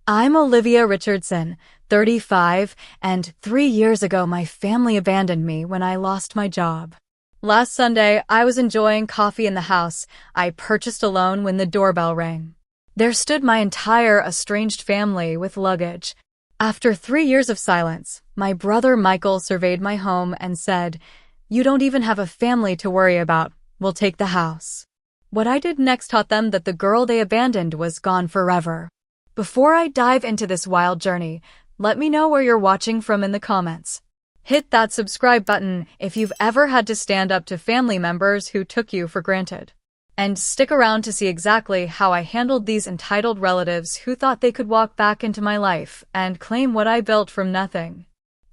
I'm Olivia Richardson, 35, and 3 years ago my family abandoned me when I lost my job. Last Sunday, I was enjoying coffee in the house I purchased alone when the doorbell rang. There stood my entire estranged family with luggage. After 3 years of silence, my brother Michael surveyed my home and said, "You don't even have a family to worry about. We'll take the house." What I did next taught them that the girl they abandoned was gone forever. Before I dive into this wild journey, let me know where you're watching from in the comments. Hit that subscribe button if you've ever had to stand up to family members who took you for granted. And stick around to see exactly how I handled these entitled relatives who thought they could walk back into my life and claim what I built from nothing.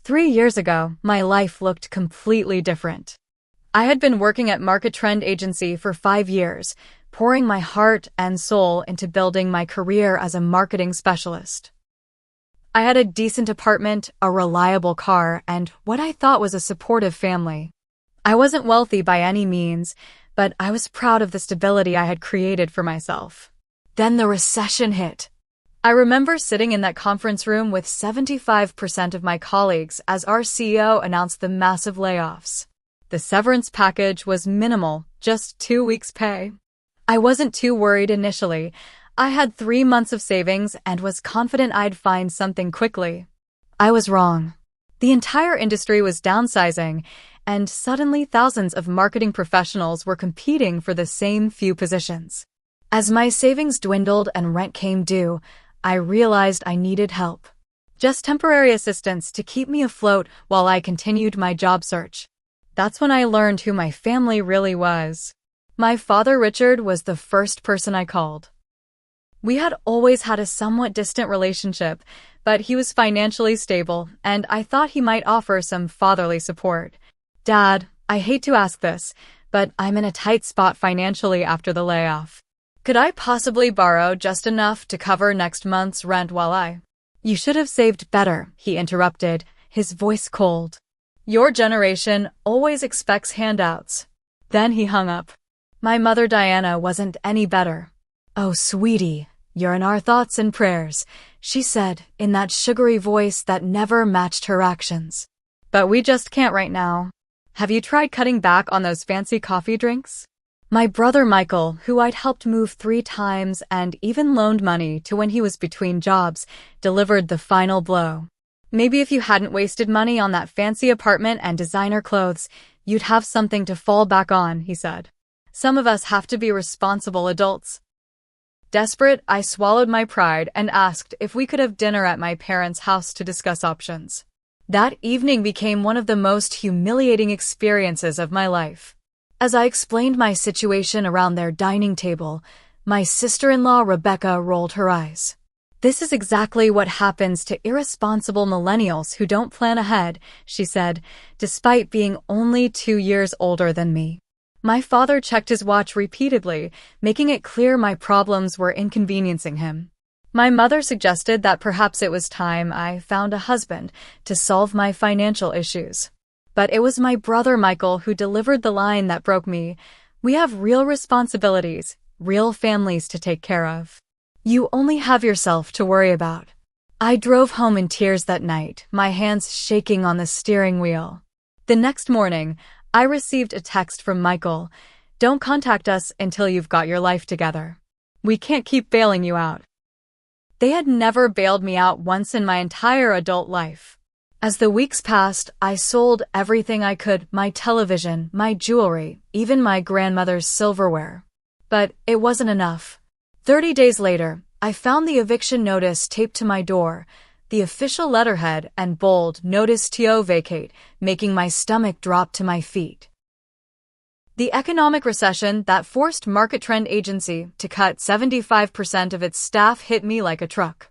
3 years ago, my life looked completely different. I had been working at Market Trend Agency for 5 years, pouring my heart and soul into building my career as a marketing specialist. I had a decent apartment, a reliable car, and what I thought was a supportive family. I wasn't wealthy by any means, but I was proud of the stability I had created for myself. Then the recession hit. I remember sitting in that conference room with 75% of my colleagues as our CEO announced the massive layoffs. The severance package was minimal, just 2 weeks' pay. I wasn't too worried initially. I had 3 months of savings and was confident I'd find something quickly. I was wrong. The entire industry was downsizing, and suddenly thousands of marketing professionals were competing for the same few positions. As my savings dwindled and rent came due, I realized I needed help. Just temporary assistance to keep me afloat while I continued my job search. That's when I learned who my family really was. My father, Richard, was the first person I called. We had always had a somewhat distant relationship, but he was financially stable, and I thought he might offer some fatherly support. "Dad, I hate to ask this, but I'm in a tight spot financially after the layoff. Could I possibly borrow just enough to cover next month's rent while I—" "You should have saved better," he interrupted, his voice cold. "Your generation always expects handouts." Then he hung up. My mother Diana wasn't any better. "Oh, sweetie, you're in our thoughts and prayers," she said, in that sugary voice that never matched her actions. "But we just can't right now. Have you tried cutting back on those fancy coffee drinks?" My brother Michael, who I'd helped move 3 times and even loaned money to when he was between jobs, delivered the final blow. "Maybe if you hadn't wasted money on that fancy apartment and designer clothes, you'd have something to fall back on," he said. "Some of us have to be responsible adults." Desperate, I swallowed my pride and asked if we could have dinner at my parents' house to discuss options. That evening became one of the most humiliating experiences of my life. As I explained my situation around their dining table, my sister-in-law Rebecca rolled her eyes. "This is exactly what happens to irresponsible millennials who don't plan ahead," she said, despite being only 2 years older than me. My father checked his watch repeatedly, making it clear my problems were inconveniencing him. My mother suggested that perhaps it was time I found a husband to solve my financial issues. But it was my brother Michael who delivered the line that broke me. "We have real responsibilities, real families to take care of. You only have yourself to worry about." I drove home in tears that night, my hands shaking on the steering wheel. The next morning, I received a text from Michael. "Don't contact us until you've got your life together. We can't keep bailing you out." They had never bailed me out once in my entire adult life. As the weeks passed, I sold everything I could, my television, my jewelry, even my grandmother's silverware. But it wasn't enough. 30 days later, I found the eviction notice taped to my door, the official letterhead and bold "Notice to vacate," making my stomach drop to my feet. The economic recession that forced Market Trend Agency to cut 75% of its staff hit me like a truck.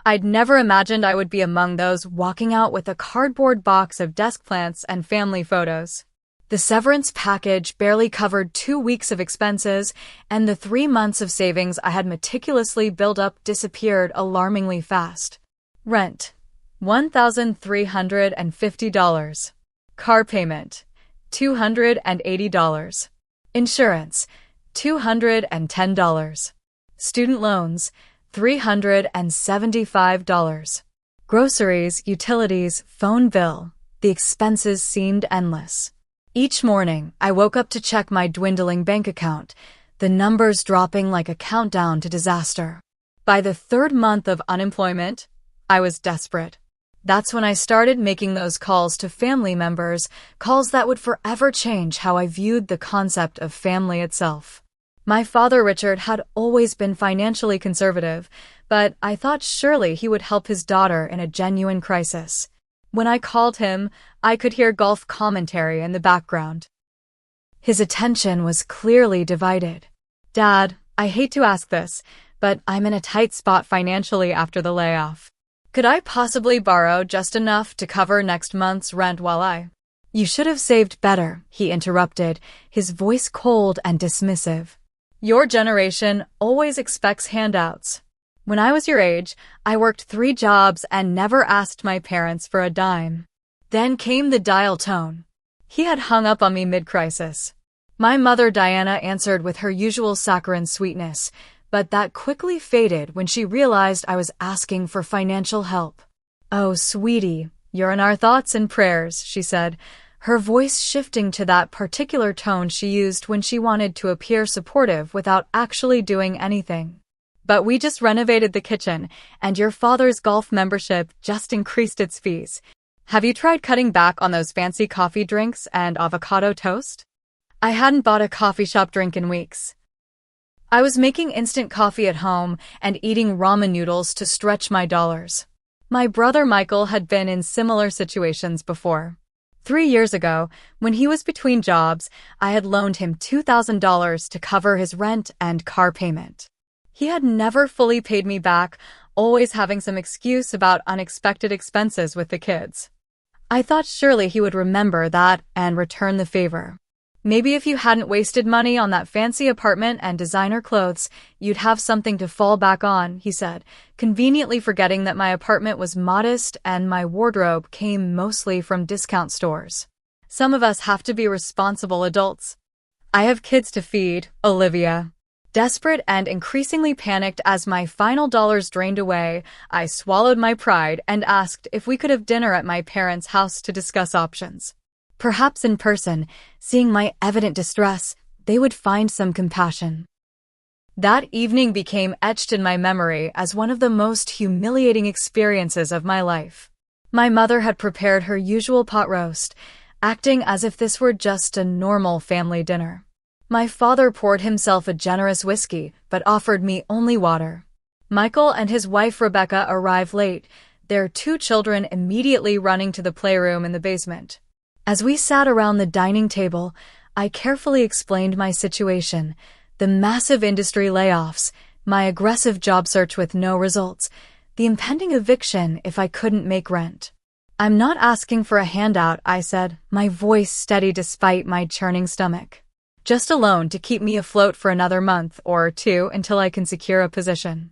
I'd never imagined I would be among those walking out with a cardboard box of desk plants and family photos. The severance package barely covered 2 weeks of expenses, and the 3 months of savings I had meticulously built up disappeared alarmingly fast. Rent, $1,350. Car payment, $280. Insurance, $210. Student loans, $375. Groceries, utilities, phone bill. The expenses seemed endless. Each morning, I woke up to check my dwindling bank account, the numbers dropping like a countdown to disaster. By the third month of unemployment, I was desperate. That's when I started making those calls to family members, calls that would forever change how I viewed the concept of family itself. My father, Richard, had always been financially conservative, but I thought surely he would help his daughter in a genuine crisis. When I called him, I could hear golf commentary in the background. His attention was clearly divided. "Dad, I hate to ask this, but I'm in a tight spot financially after the layoff. Could I possibly borrow just enough to cover next month's rent while I—" "You should have saved better," he interrupted, his voice cold and dismissive. "Your generation always expects handouts. When I was your age, I worked 3 jobs and never asked my parents for a dime." Then came the dial tone. He had hung up on me mid-crisis. My mother, Diana, answered with her usual saccharine sweetness, but that quickly faded when she realized I was asking for financial help. "Oh, sweetie, you're in our thoughts and prayers," she said, her voice shifting to that particular tone she used when she wanted to appear supportive without actually doing anything. "But we just renovated the kitchen, and your father's golf membership just increased its fees. Have you tried cutting back on those fancy coffee drinks and avocado toast?" I hadn't bought a coffee shop drink in weeks. I was making instant coffee at home and eating ramen noodles to stretch my dollars. My brother Michael had been in similar situations before. 3 years ago, when he was between jobs, I had loaned him $2,000 to cover his rent and car payment. He had never fully paid me back, always having some excuse about unexpected expenses with the kids. I thought surely he would remember that and return the favor. "Maybe if you hadn't wasted money on that fancy apartment and designer clothes, you'd have something to fall back on," he said, conveniently forgetting that my apartment was modest and my wardrobe came mostly from discount stores. "Some of us have to be responsible adults. I have kids to feed, Olivia." Desperate and increasingly panicked as my final dollars drained away, I swallowed my pride and asked if we could have dinner at my parents' house to discuss options. Perhaps in person, seeing my evident distress, they would find some compassion. That evening became etched in my memory as one of the most humiliating experiences of my life. My mother had prepared her usual pot roast, acting as if this were just a normal family dinner. My father poured himself a generous whiskey, but offered me only water. Michael and his wife Rebecca arrived late, their 2 children immediately running to the playroom in the basement. As we sat around the dining table, I carefully explained my situation, the massive industry layoffs, my aggressive job search with no results, the impending eviction if I couldn't make rent. "I'm not asking for a handout," I said, my voice steady despite my churning stomach. "Just a loan to keep me afloat for another month or 2 until I can secure a position.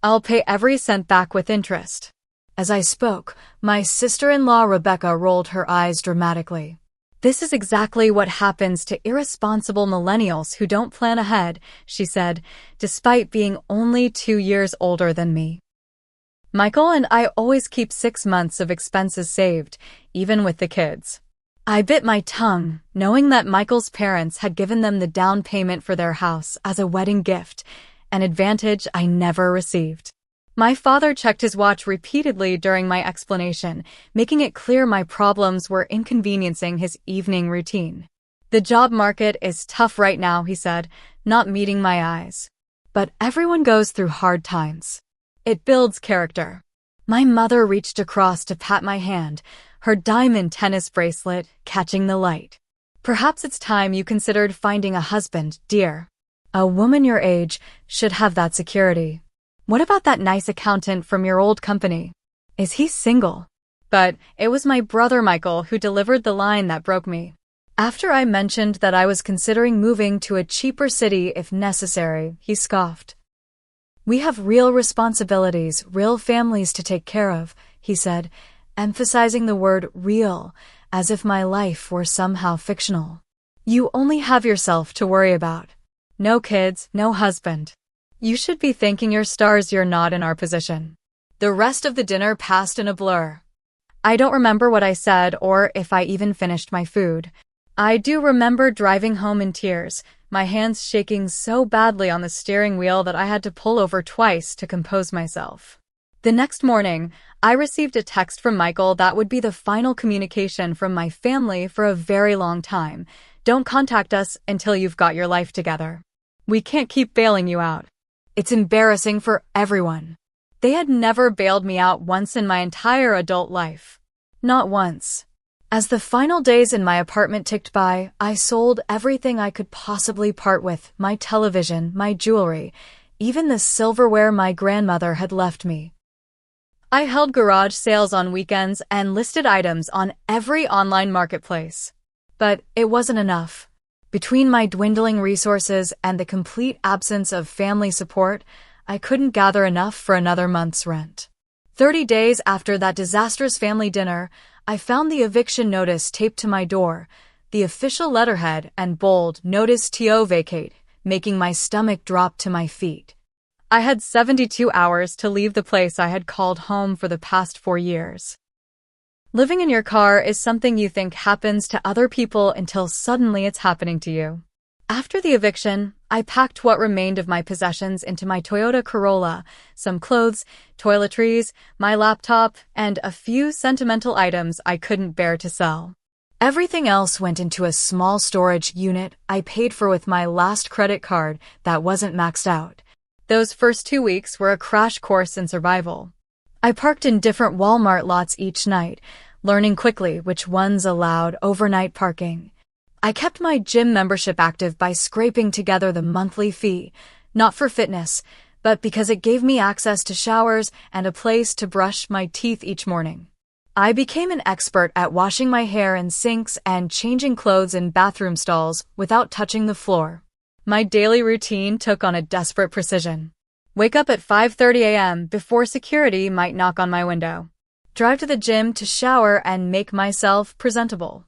I'll pay every cent back with interest." As I spoke, my sister-in-law Rebecca rolled her eyes dramatically. "This is exactly what happens to irresponsible millennials who don't plan ahead," she said, despite being only 2 years older than me. "Michael and I always keep 6 months of expenses saved, even with the kids." I bit my tongue, knowing that Michael's parents had given them the down payment for their house as a wedding gift, an advantage I never received. My father checked his watch repeatedly during my explanation, making it clear my problems were inconveniencing his evening routine. "The job market is tough right now," he said, not meeting my eyes. "But everyone goes through hard times. It builds character." My mother reached across to pat my hand, her diamond tennis bracelet catching the light. "Perhaps it's time you considered finding a husband, dear. A woman your age should have that security. What about that nice accountant from your old company? Is he single?" But it was my brother Michael who delivered the line that broke me. After I mentioned that I was considering moving to a cheaper city if necessary, he scoffed. "We have real responsibilities, real families to take care of," he said, emphasizing the word real, as if my life were somehow fictional. "You only have yourself to worry about. No kids, no husband. You should be thanking your stars you're not in our position. The rest of the dinner passed in a blur. I don't remember what I said or if I even finished my food. I do remember driving home in tears, my hands shaking so badly on the steering wheel that I had to pull over twice to compose myself. The next morning, I received a text from Michael that would be the final communication from my family for a very long time. Don't contact us until you've got your life together. We can't keep bailing you out. It's embarrassing for everyone. They had never bailed me out once in my entire adult life. Not once. As the final days in my apartment ticked by, I sold everything I could possibly part with, my television, my jewelry, even the silverware my grandmother had left me. I held garage sales on weekends and listed items on every online marketplace. But it wasn't enough. Between my dwindling resources and the complete absence of family support, I couldn't gather enough for another month's rent. 30 days after that disastrous family dinner, I found the eviction notice taped to my door, the official letterhead and bold "Notice to vacate," making my stomach drop to my feet. I had 72 hours to leave the place I had called home for the past 4 years. Living in your car is something you think happens to other people until suddenly it's happening to you. After the eviction, I packed what remained of my possessions into my Toyota Corolla, some clothes, toiletries, my laptop, and a few sentimental items I couldn't bear to sell. Everything else went into a small storage unit I paid for with my last credit card that wasn't maxed out. Those first 2 weeks were a crash course in survival. I parked in different Walmart lots each night, learning quickly which ones allowed overnight parking. I kept my gym membership active by scraping together the monthly fee, not for fitness, but because it gave me access to showers and a place to brush my teeth each morning. I became an expert at washing my hair in sinks and changing clothes in bathroom stalls without touching the floor. My daily routine took on a desperate precision. Wake up at 5:30 a.m. before security might knock on my window. Drive to the gym to shower and make myself presentable.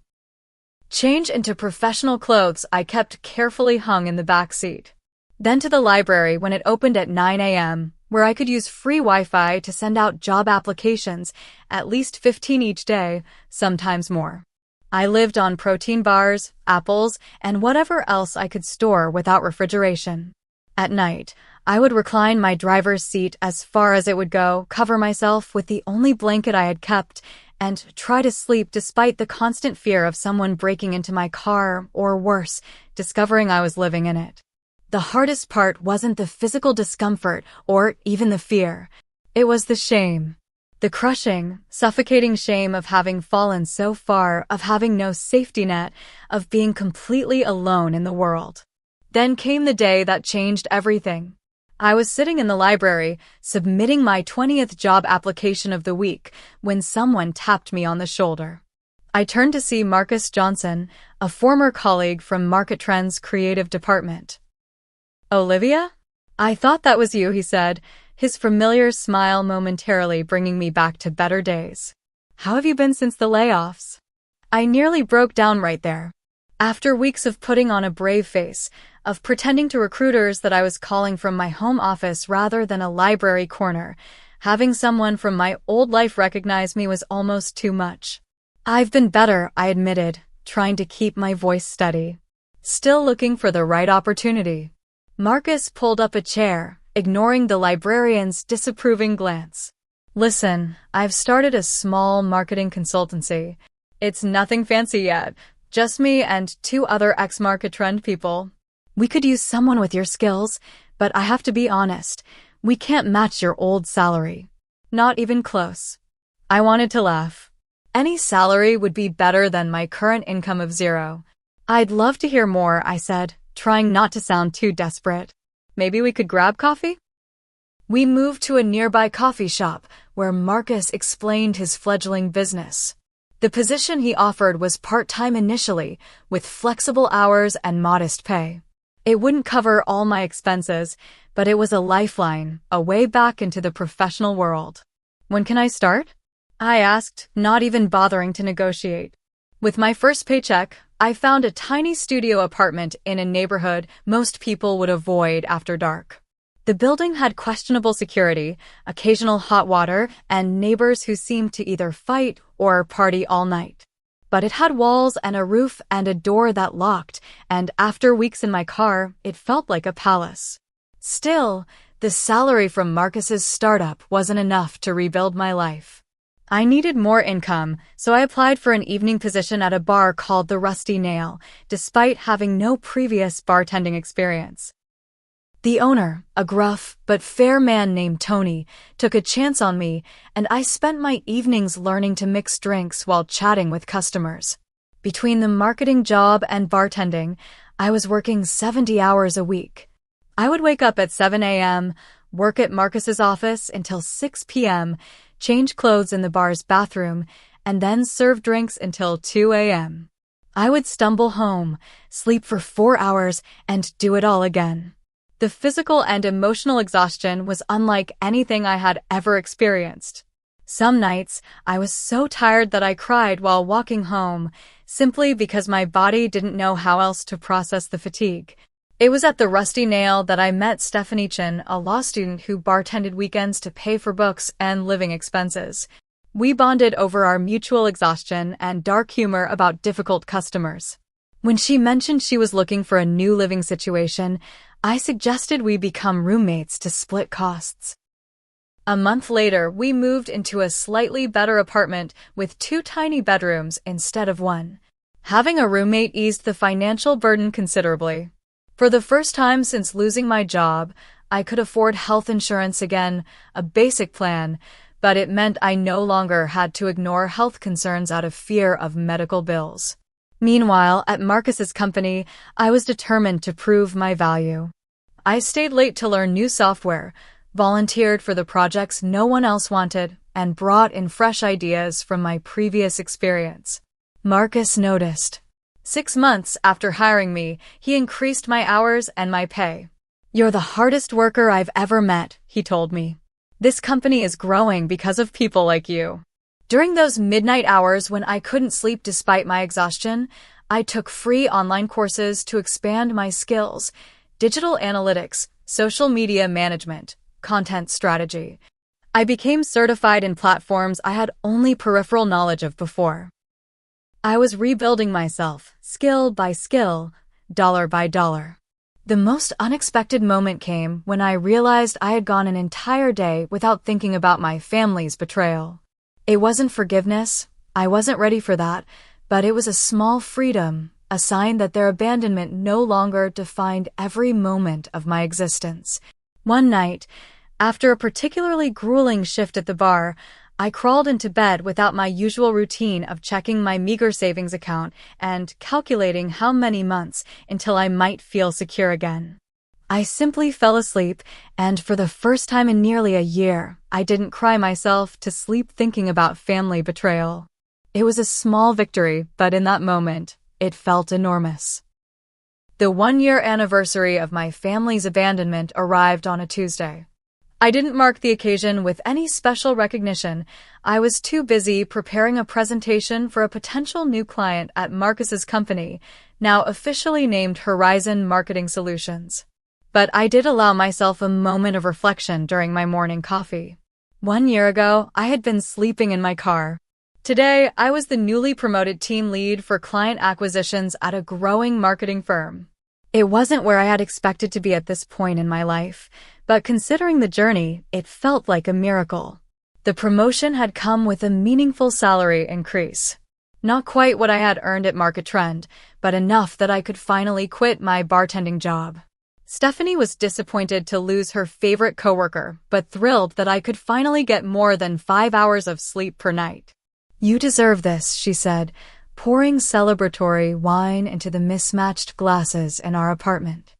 Change into professional clothes I kept carefully hung in the back seat. Then to the library when it opened at 9 a.m., where I could use free Wi-Fi to send out job applications, at least 15 each day, sometimes more. I lived on protein bars, apples, and whatever else I could store without refrigeration. At night, I would recline my driver's seat as far as it would go, cover myself with the only blanket I had kept, and try to sleep despite the constant fear of someone breaking into my car, or worse, discovering I was living in it. The hardest part wasn't the physical discomfort or even the fear. It was the shame. The crushing, suffocating shame of having fallen so far, of having no safety net, of being completely alone in the world. Then came the day that changed everything. I was sitting in the library, submitting my 20th job application of the week, when someone tapped me on the shoulder. I turned to see Marcus Johnson, a former colleague from Market Trends' creative department. "Olivia? I thought that was you," he said, his familiar smile momentarily bringing me back to better days. "How have you been since the layoffs?" I nearly broke down right there. After weeks of putting on a brave face, of pretending to recruiters that I was calling from my home office rather than a library corner, having someone from my old life recognize me was almost too much. "I've been better," I admitted, trying to keep my voice steady. Still looking for the right opportunity. Marcus pulled up a chair, ignoring the librarian's disapproving glance. "Listen, I've started a small marketing consultancy. It's nothing fancy yet, just me and 2 other ex-Market Trend people. We could use someone with your skills, but I have to be honest, we can't match your old salary. Not even close." I wanted to laugh. Any salary would be better than my current income of 0. "I'd love to hear more," I said, trying not to sound too desperate. "Maybe we could grab coffee?" We moved to a nearby coffee shop where Marcus explained his fledgling business. The position he offered was part-time initially, with flexible hours and modest pay. It wouldn't cover all my expenses, but it was a lifeline, a way back into the professional world. "When can I start?" I asked, not even bothering to negotiate. With my first paycheck, I found a tiny studio apartment in a neighborhood most people would avoid after dark. The building had questionable security, occasional hot water, and neighbors who seemed to either fight or party all night. But it had walls and a roof and a door that locked, and after weeks in my car, it felt like a palace. Still, the salary from Marcus's startup wasn't enough to rebuild my life. I needed more income, so I applied for an evening position at a bar called the Rusty Nail, despite having no previous bartending experience. The owner, a gruff but fair man named Tony, took a chance on me, and I spent my evenings learning to mix drinks while chatting with customers. Between the marketing job and bartending, I was working 70 hours a week. I would wake up at 7 a.m., work at Marcus's office until 6 p.m., change clothes in the bar's bathroom, and then serve drinks until 2 a.m. I would stumble home, sleep for 4 hours, and do it all again. The physical and emotional exhaustion was unlike anything I had ever experienced. Some nights, I was so tired that I cried while walking home, simply because my body didn't know how else to process the fatigue. It was at the Rusty Nail that I met Stephanie Chin, a law student who bartended weekends to pay for books and living expenses. We bonded over our mutual exhaustion and dark humor about difficult customers. When she mentioned she was looking for a new living situation, I suggested we become roommates to split costs. A month later, we moved into a slightly better apartment with 2 tiny bedrooms instead of 1. Having a roommate eased the financial burden considerably. For the first time since losing my job, I could afford health insurance again, a basic plan, but it meant I no longer had to ignore health concerns out of fear of medical bills. Meanwhile, at Marcus's company, I was determined to prove my value. I stayed late to learn new software, volunteered for the projects no one else wanted, and brought in fresh ideas from my previous experience. Marcus noticed. 6 months after hiring me, he increased my hours and my pay. "You're the hardest worker I've ever met," he told me. "This company is growing because of people like you." During those midnight hours when I couldn't sleep despite my exhaustion, I took free online courses to expand my skills: digital analytics, social media management, content strategy. I became certified in platforms I had only peripheral knowledge of before. I was rebuilding myself, skill by skill, dollar by dollar. The most unexpected moment came when I realized I had gone an entire day without thinking about my family's betrayal. It wasn't forgiveness, I wasn't ready for that, but it was a small freedom, a sign that their abandonment no longer defined every moment of my existence. One night, after a particularly grueling shift at the bar, I crawled into bed without my usual routine of checking my meager savings account and calculating how many months until I might feel secure again. I simply fell asleep, and for the first time in nearly a year, I didn't cry myself to sleep thinking about family betrayal. It was a small victory, but in that moment, it felt enormous. The 1-year anniversary of my family's abandonment arrived on a Tuesday. I didn't mark the occasion with any special recognition. I was too busy preparing a presentation for a potential new client at Marcus's company, now officially named Horizon Marketing Solutions. But I did allow myself a moment of reflection during my morning coffee. 1 year ago, I had been sleeping in my car. Today, I was the newly promoted team lead for client acquisitions at a growing marketing firm. It wasn't where I had expected to be at this point in my life, but considering the journey, it felt like a miracle. The promotion had come with a meaningful salary increase. Not quite what I had earned at Market Trend, but enough that I could finally quit my bartending job. Stephanie was disappointed to lose her favorite coworker, but thrilled that I could finally get more than 5 hours of sleep per night. "You deserve this," she said, pouring celebratory wine into the mismatched glasses in our apartment.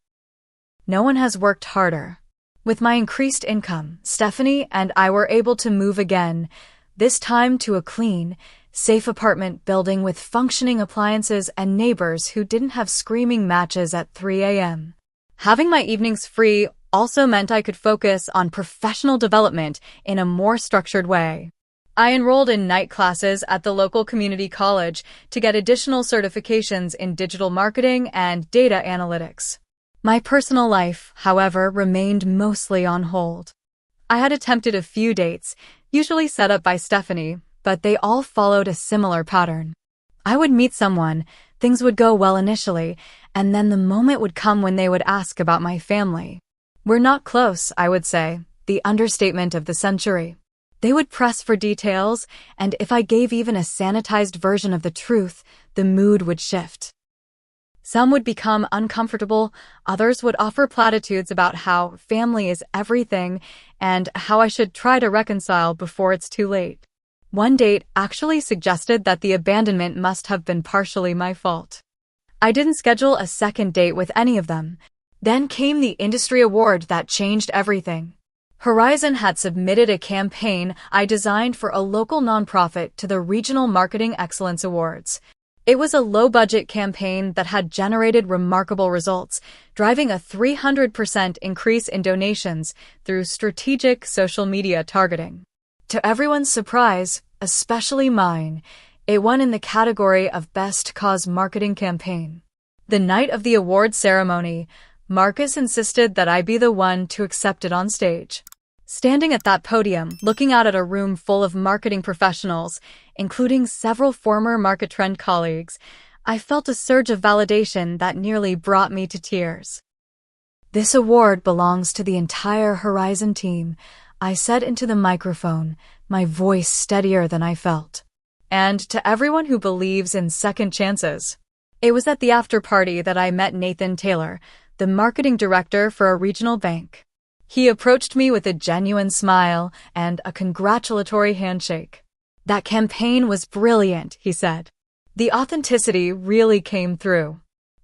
No one has worked harder. With my increased income, Stephanie and I were able to move again, this time to a clean, safe apartment building with functioning appliances and neighbors who didn't have screaming matches at 3 a.m. Having my evenings free also meant I could focus on professional development in a more structured way. I enrolled in night classes at the local community college to get additional certifications in digital marketing and data analytics. My personal life, however, remained mostly on hold. I had attempted a few dates, usually set up by Stephanie, but they all followed a similar pattern. I would meet someone, things would go well initially, and then the moment would come when they would ask about my family. "We're not close," I would say, the understatement of the century. They would press for details, and if I gave even a sanitized version of the truth, the mood would shift. Some would become uncomfortable, others would offer platitudes about how family is everything and how I should try to reconcile before it's too late. One date actually suggested that the abandonment must have been partially my fault. I didn't schedule a second date with any of them. Then came the industry award that changed everything. Horizon had submitted a campaign I designed for a local nonprofit to the Regional Marketing Excellence Awards. It was a low-budget campaign that had generated remarkable results, driving a 300% increase in donations through strategic social media targeting. To everyone's surprise, especially mine, it won in the category of Best Cause Marketing Campaign. The night of the award ceremony, Marcus insisted that I be the one to accept it on stage. Standing at that podium, looking out at a room full of marketing professionals, including several former Market Trend colleagues, I felt a surge of validation that nearly brought me to tears. "This award belongs to the entire Horizon team," I said into the microphone, my voice steadier than I felt. "And to everyone who believes in second chances." It was at the after-party that I met Nathan Taylor, the marketing director for a regional bank. He approached me with a genuine smile and a congratulatory handshake. "That campaign was brilliant," he said. "The authenticity really came through.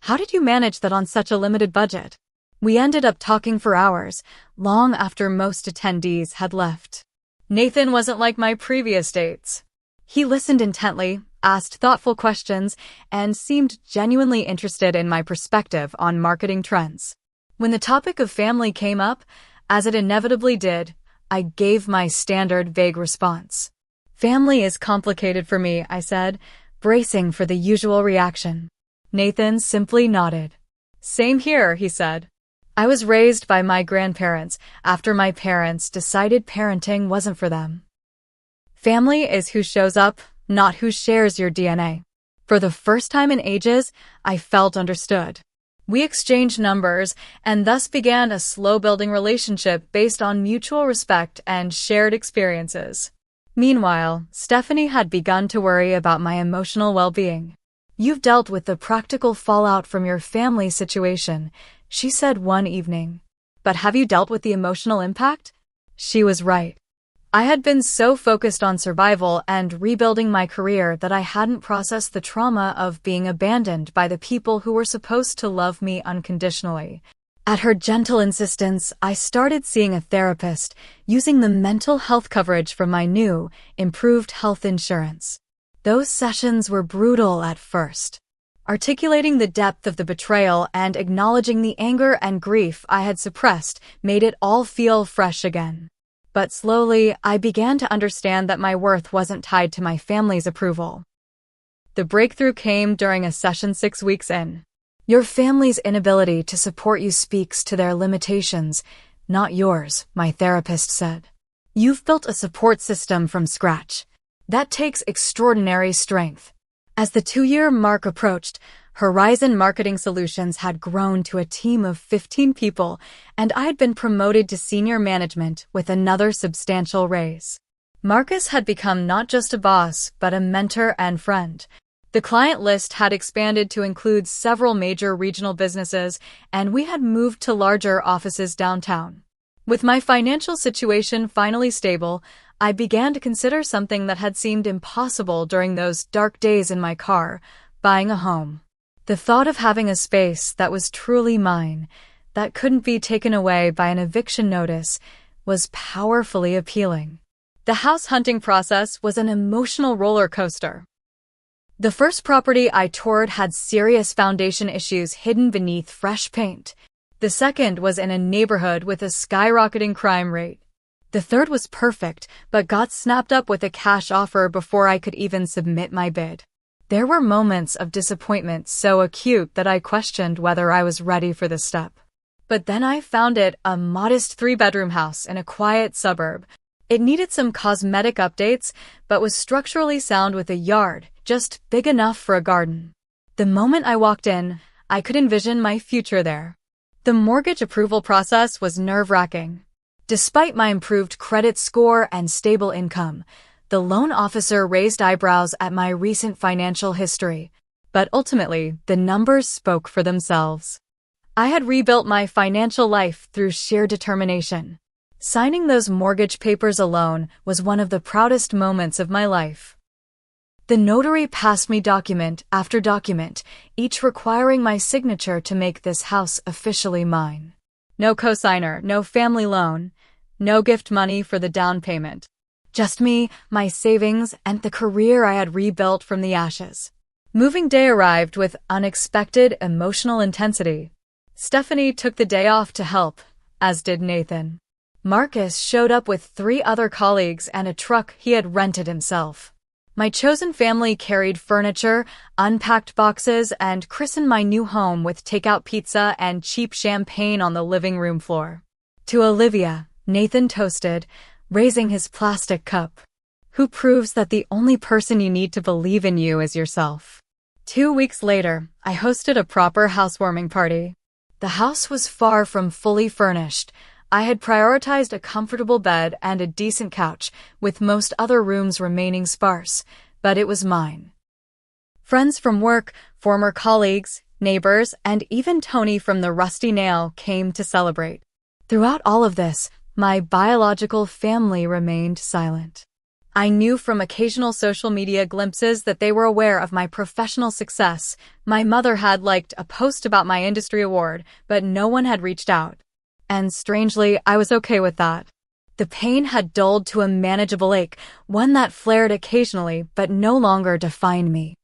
How did you manage that on such a limited budget?" We ended up talking for hours, long after most attendees had left. Nathan wasn't like my previous dates. He listened intently, asked thoughtful questions, and seemed genuinely interested in my perspective on marketing trends. When the topic of family came up, as it inevitably did, I gave my standard vague response. "Family is complicated for me," I said, bracing for the usual reaction. Nathan simply nodded. "Same here," he said. "I was raised by my grandparents after my parents decided parenting wasn't for them." Family is who shows up, not who shares your DNA. For the first time in ages, I felt understood. We exchanged numbers and thus began a slow-building relationship based on mutual respect and shared experiences. Meanwhile, Stephanie had begun to worry about my emotional well-being. "You've dealt with the practical fallout from your family situation," she said one evening. "But have you dealt with the emotional impact?" She was right. I had been so focused on survival and rebuilding my career that I hadn't processed the trauma of being abandoned by the people who were supposed to love me unconditionally. At her gentle insistence, I started seeing a therapist, using the mental health coverage from my new, improved health insurance. Those sessions were brutal at first. Articulating the depth of the betrayal and acknowledging the anger and grief I had suppressed made it all feel fresh again. But slowly, I began to understand that my worth wasn't tied to my family's approval. The breakthrough came during a session 6 weeks in. "Your family's inability to support you speaks to their limitations, not yours," my therapist said. "You've built a support system from scratch. That takes extraordinary strength." As the 2-year mark approached, Horizon Marketing Solutions had grown to a team of 15 people, and I had been promoted to senior management with another substantial raise. Marcus had become not just a boss, but a mentor and friend. The client list had expanded to include several major regional businesses, and we had moved to larger offices downtown. With my financial situation finally stable, I began to consider something that had seemed impossible during those dark days in my car: buying a home. The thought of having a space that was truly mine, that couldn't be taken away by an eviction notice, was powerfully appealing. The house hunting process was an emotional roller coaster. The first property I toured had serious foundation issues hidden beneath fresh paint. The second was in a neighborhood with a skyrocketing crime rate. The third was perfect, but got snapped up with a cash offer before I could even submit my bid. There were moments of disappointment so acute that I questioned whether I was ready for the step. But then I found it a modest three-bedroom house in a quiet suburb. It needed some cosmetic updates, but was structurally sound with a yard, just big enough for a garden. The moment I walked in, I could envision my future there. The mortgage approval process was nerve-wracking. Despite my improved credit score and stable income, the loan officer raised eyebrows at my recent financial history. But ultimately, the numbers spoke for themselves. I had rebuilt my financial life through sheer determination. Signing those mortgage papers alone was one of the proudest moments of my life. The notary passed me document after document, each requiring my signature to make this house officially mine. No cosigner, no family loan, no gift money for the down payment. Just me, my savings, and the career I had rebuilt from the ashes. Moving day arrived with unexpected emotional intensity. Stephanie took the day off to help, as did Nathan. Marcus showed up with 3 other colleagues and a truck he had rented himself. My chosen family carried furniture, unpacked boxes, and christened my new home with takeout pizza and cheap champagne on the living room floor. To Olivia, Nathan toasted, raising his plastic cup. Who proves that the only person you need to believe in you is yourself. 2 weeks later, I hosted a proper housewarming party. The house was far from fully furnished. I had prioritized a comfortable bed and a decent couch, with most other rooms remaining sparse, but it was mine. Friends from work, former colleagues, neighbors, and even Tony from the Rusty Nail came to celebrate. Throughout all of this, my biological family remained silent. I knew from occasional social media glimpses that they were aware of my professional success. My mother had liked a post about my industry award, but no one had reached out. And strangely, I was okay with that. The pain had dulled to a manageable ache, one that flared occasionally but no longer defined me.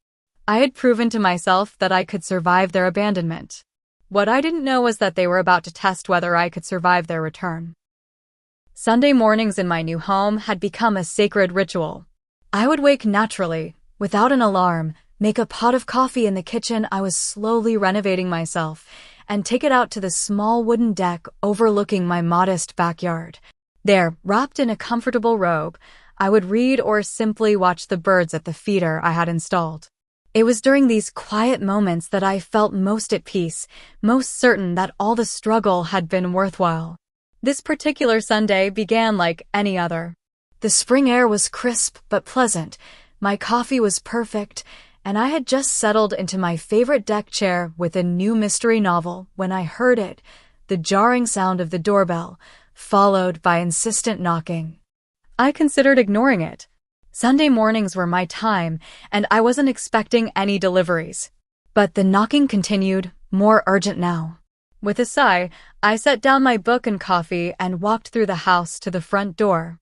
I had proven to myself that I could survive their abandonment. What I didn't know was that they were about to test whether I could survive their return. Sunday mornings in my new home had become a sacred ritual. I would wake naturally, without an alarm, make a pot of coffee in the kitchen I was slowly renovating myself, and take it out to the small wooden deck overlooking my modest backyard. There, wrapped in a comfortable robe, I would read or simply watch the birds at the feeder I had installed. It was during these quiet moments that I felt most at peace, most certain that all the struggle had been worthwhile. This particular Sunday began like any other. The spring air was crisp but pleasant, my coffee was perfect, and I had just settled into my favorite deck chair with a new mystery novel when I heard it, the jarring sound of the doorbell, followed by insistent knocking. I considered ignoring it. Sunday mornings were my time, and I wasn't expecting any deliveries. But the knocking continued, more urgent now. With a sigh, I set down my book and coffee and walked through the house to the front door.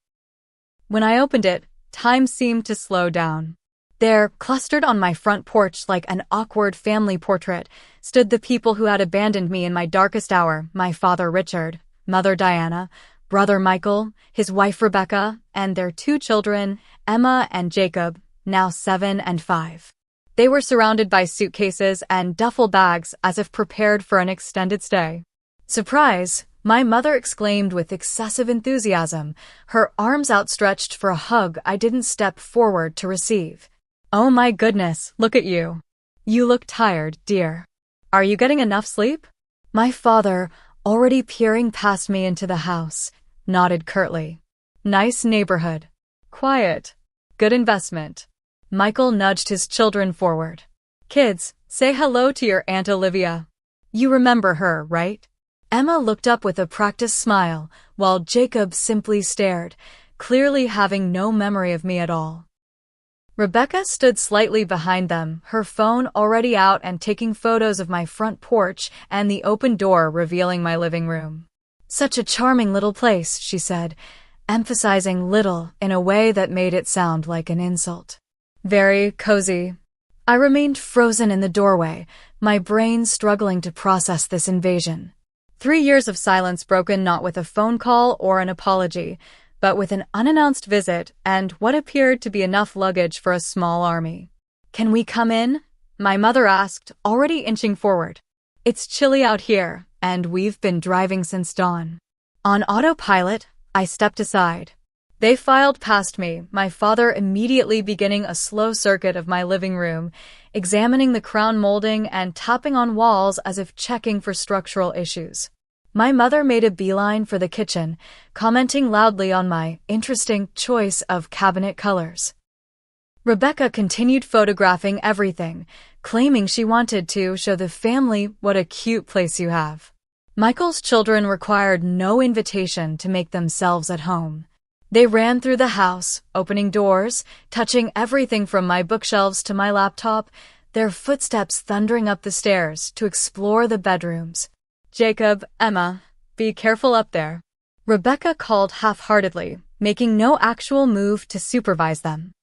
When I opened it, time seemed to slow down. There, clustered on my front porch like an awkward family portrait, stood the people who had abandoned me in my darkest hour: my father Richard, mother Diana, brother Michael, his wife Rebecca, and their 2 children, Emma and Jacob, now 7 and 5. They were surrounded by suitcases and duffel bags as if prepared for an extended stay. Surprise! My mother exclaimed with excessive enthusiasm, her arms outstretched for a hug I didn't step forward to receive. Oh my goodness, look at you. You look tired, dear. Are you getting enough sleep? My father, already peering past me into the house, nodded curtly. Nice neighborhood. Quiet. Good investment. Michael nudged his children forward. Kids, say hello to your Aunt Olivia. You remember her, right? Emma looked up with a practiced smile, while Jacob simply stared, clearly having no memory of me at all. Rebecca stood slightly behind them, her phone already out and taking photos of my front porch and the open door revealing my living room. Such a charming little place, she said, emphasizing little in a way that made it sound like an insult. Very cozy. I remained frozen in the doorway, my brain struggling to process this invasion. 3 years of silence broken not with a phone call or an apology, but with an unannounced visit and what appeared to be enough luggage for a small army. Can we come in? My mother asked, already inching forward. It's chilly out here, and we've been driving since dawn. On autopilot, I stepped aside. They filed past me, my father immediately beginning a slow circuit of my living room, examining the crown molding and tapping on walls as if checking for structural issues. My mother made a beeline for the kitchen, commenting loudly on my interesting choice of cabinet colors. Rebecca continued photographing everything, claiming she wanted to show the family what a cute place you have. Michael's children required no invitation to make themselves at home. They ran through the house, opening doors, touching everything from my bookshelves to my laptop, their footsteps thundering up the stairs to explore the bedrooms. "Jacob, Emma, be careful up there," Rebecca called half-heartedly, making no actual move to supervise them.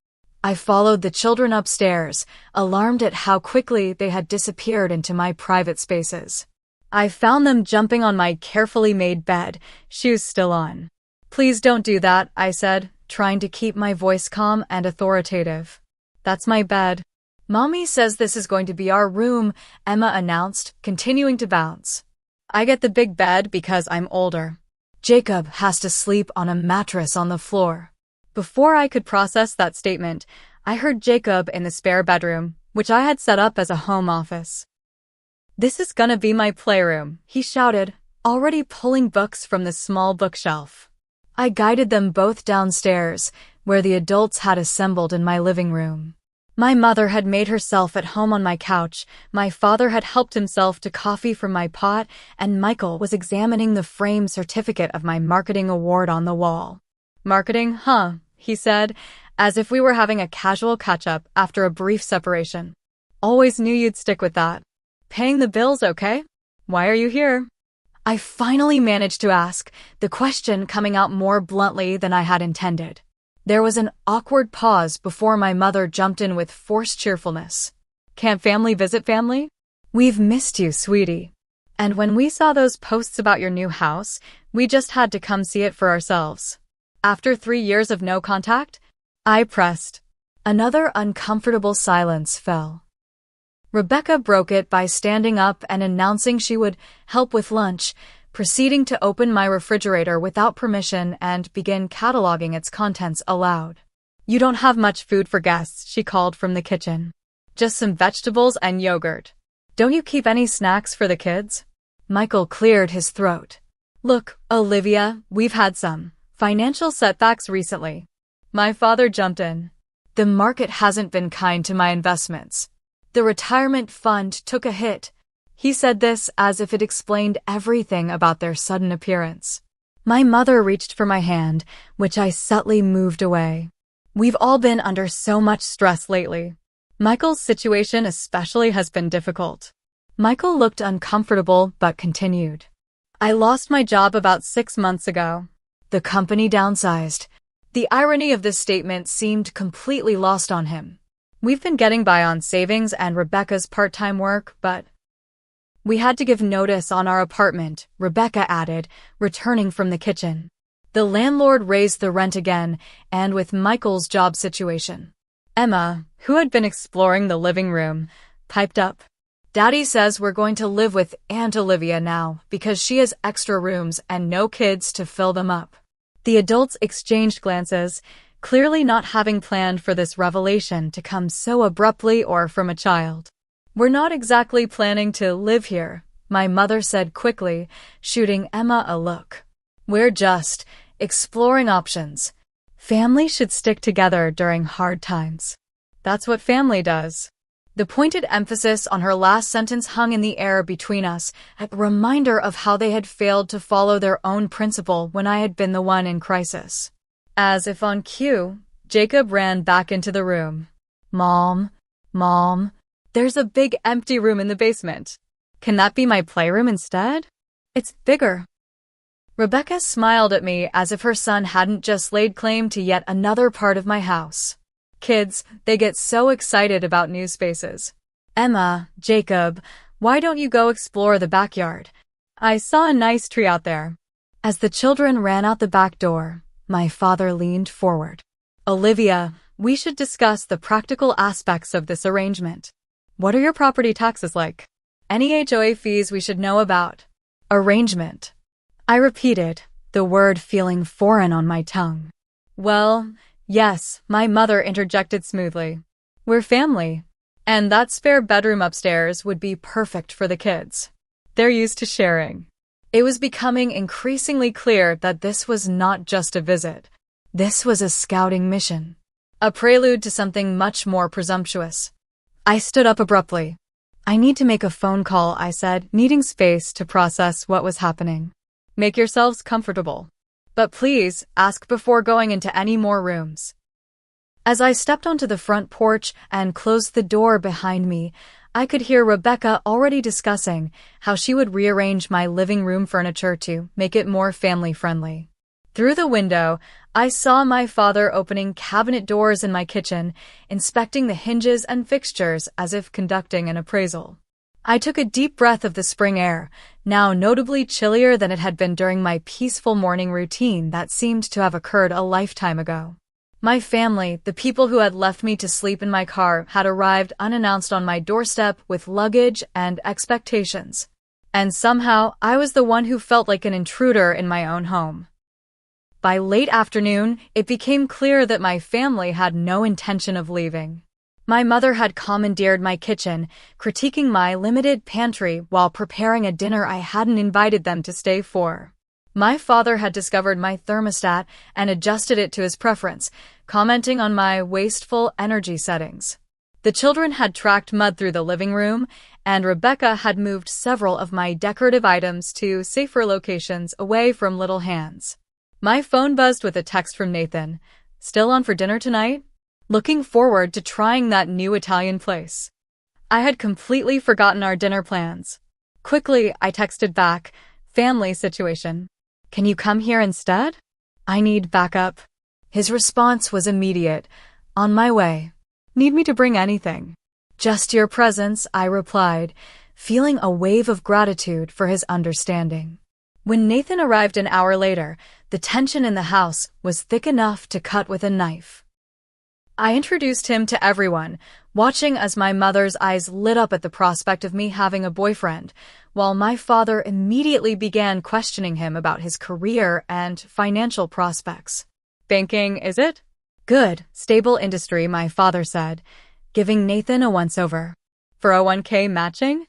I followed the children upstairs, alarmed at how quickly they had disappeared into my private spaces. I found them jumping on my carefully made bed, shoes still on. "Please don't do that," I said, trying to keep my voice calm and authoritative. "That's my bed." "Mommy says this is going to be our room," Emma announced, continuing to bounce. "I get the big bed because I'm older. Jacob has to sleep on a mattress on the floor." Before I could process that statement, I heard Jacob in the spare bedroom, which I had set up as a home office. "This is gonna be my playroom," he shouted, already pulling books from the small bookshelf. I guided them both downstairs, where the adults had assembled in my living room. My mother had made herself at home on my couch, my father had helped himself to coffee from my pot, and Michael was examining the framed certificate of my marketing award on the wall. "Marketing, huh?" he said, as if we were having a casual catch-up after a brief separation. "Always knew you'd stick with that. Paying the bills, okay? Why are you here?" I finally managed to ask, the question coming out more bluntly than I had intended. There was an awkward pause before my mother jumped in with forced cheerfulness. "Can't family visit family? We've missed you, sweetie. And when we saw those posts about your new house, we just had to come see it for ourselves." After 3 years of no contact, I pressed. Another uncomfortable silence fell. Rebecca broke it by standing up and announcing she would help with lunch, proceeding to open my refrigerator without permission and begin cataloging its contents aloud. "You don't have much food for guests," she called from the kitchen. "Just some vegetables and yogurt. Don't you keep any snacks for the kids?" Michael cleared his throat. "Look, Olivia, we've had some financial setbacks recently." My father jumped in. "The market hasn't been kind to my investments. The retirement fund took a hit." He said this as if it explained everything about their sudden appearance. My mother reached for my hand, which I subtly moved away. "We've all been under so much stress lately. Michael's situation especially has been difficult." Michael looked uncomfortable but continued. "I lost my job about 6 months ago. The company downsized." The irony of this statement seemed completely lost on him. "We've been getting by on savings and Rebecca's part-time work, but we had to give notice on our apartment," Rebecca added, returning from the kitchen. "The landlord raised the rent again, and with Michael's job situation." Emma, who had been exploring the living room, piped up. "Daddy says we're going to live with Aunt Olivia now because she has extra rooms and no kids to fill them up." The adults exchanged glances, clearly not having planned for this revelation to come so abruptly or from a child. "We're not exactly planning to live here," my mother said quickly, shooting Emma a look. "We're just exploring options. Family should stick together during hard times. That's what family does." The pointed emphasis on her last sentence hung in the air between us, a reminder of how they had failed to follow their own principle when I had been the one in crisis. As if on cue, Jacob ran back into the room. Mom, there's a big empty room in the basement. Can that be my playroom instead? It's bigger." Rebecca smiled at me as if her son hadn't just laid claim to yet another part of my house. Kids, they get so excited about new spaces. "Emma, Jacob, why don't you go explore the backyard? I saw a nice tree out there." As the children ran out the back door, my father leaned forward. "Olivia, we should discuss the practical aspects of this arrangement. What are your property taxes like? Any HOA fees we should know about?" Arrangement. I repeated, the word feeling foreign on my tongue. Well, yes, my mother interjected smoothly. We're family. And that spare bedroom upstairs would be perfect for the kids. They're used to sharing. It was becoming increasingly clear that this was not just a visit. This was a scouting mission. A prelude to something much more presumptuous. I stood up abruptly. I need to make a phone call, I said, needing space to process what was happening. Make yourselves comfortable. But please, ask before going into any more rooms. As I stepped onto the front porch and closed the door behind me, I could hear Rebecca already discussing how she would rearrange my living room furniture to make it more family-friendly. Through the window, I saw my father opening cabinet doors in my kitchen, inspecting the hinges and fixtures as if conducting an appraisal. I took a deep breath of the spring air, now notably chillier than it had been during my peaceful morning routine that seemed to have occurred a lifetime ago. My family, the people who had left me to sleep in my car, had arrived unannounced on my doorstep with luggage and expectations. And somehow, I was the one who felt like an intruder in my own home. By late afternoon, it became clear that my family had no intention of leaving. My mother had commandeered my kitchen, critiquing my limited pantry while preparing a dinner I hadn't invited them to stay for. My father had discovered my thermostat and adjusted it to his preference, commenting on my wasteful energy settings. The children had tracked mud through the living room, and Rebecca had moved several of my decorative items to safer locations away from little hands. My phone buzzed with a text from Nathan. Still on for dinner tonight? Looking forward to trying that new Italian place. I had completely forgotten our dinner plans. Quickly, I texted back, family situation. Can you come here instead? I need backup. His response was immediate. On my way. Need me to bring anything? Just your presence, I replied, feeling a wave of gratitude for his understanding. When Nathan arrived an hour later, the tension in the house was thick enough to cut with a knife. I introduced him to everyone, watching as my mother's eyes lit up at the prospect of me having a boyfriend, while my father immediately began questioning him about his career and financial prospects. Banking, is it? Good, stable industry, my father said, giving Nathan a once-over. 401k matching?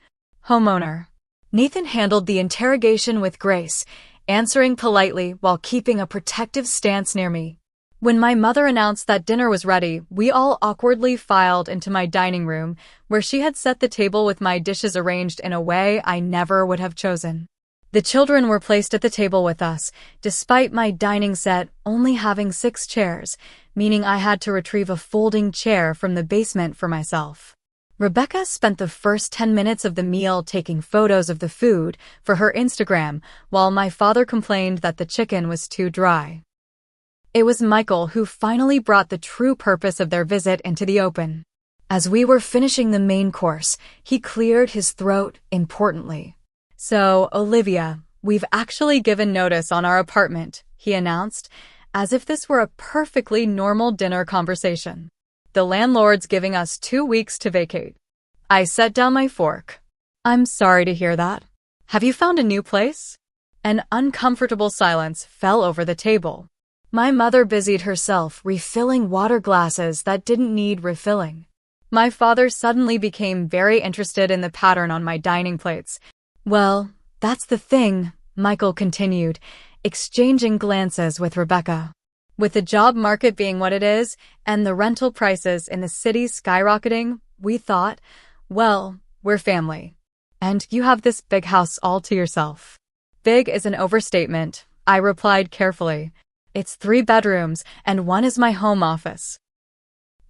Homeowner. Nathan handled the interrogation with grace, answering politely while keeping a protective stance near me. When my mother announced that dinner was ready, we all awkwardly filed into my dining room, where she had set the table with my dishes arranged in a way I never would have chosen. The children were placed at the table with us, despite my dining set only having 6 chairs, meaning I had to retrieve a folding chair from the basement for myself. Rebecca spent the first 10 minutes of the meal taking photos of the food for her Instagram, while my father complained that the chicken was too dry. It was Michael who finally brought the true purpose of their visit into the open. As we were finishing the main course, he cleared his throat importantly. So, Olivia, we've actually given notice on our apartment, he announced, as if this were a perfectly normal dinner conversation. The landlord's giving us 2 weeks to vacate. I set down my fork. I'm sorry to hear that. Have you found a new place? An uncomfortable silence fell over the table. My mother busied herself refilling water glasses that didn't need refilling. My father suddenly became very interested in the pattern on my dining plates. Well, that's the thing, Michael continued, exchanging glances with Rebecca. With the job market being what it is, and the rental prices in the city skyrocketing, we thought, well, we're family. And you have this big house all to yourself. Big is an overstatement, I replied carefully. It's 3 bedrooms, and 1 is my home office.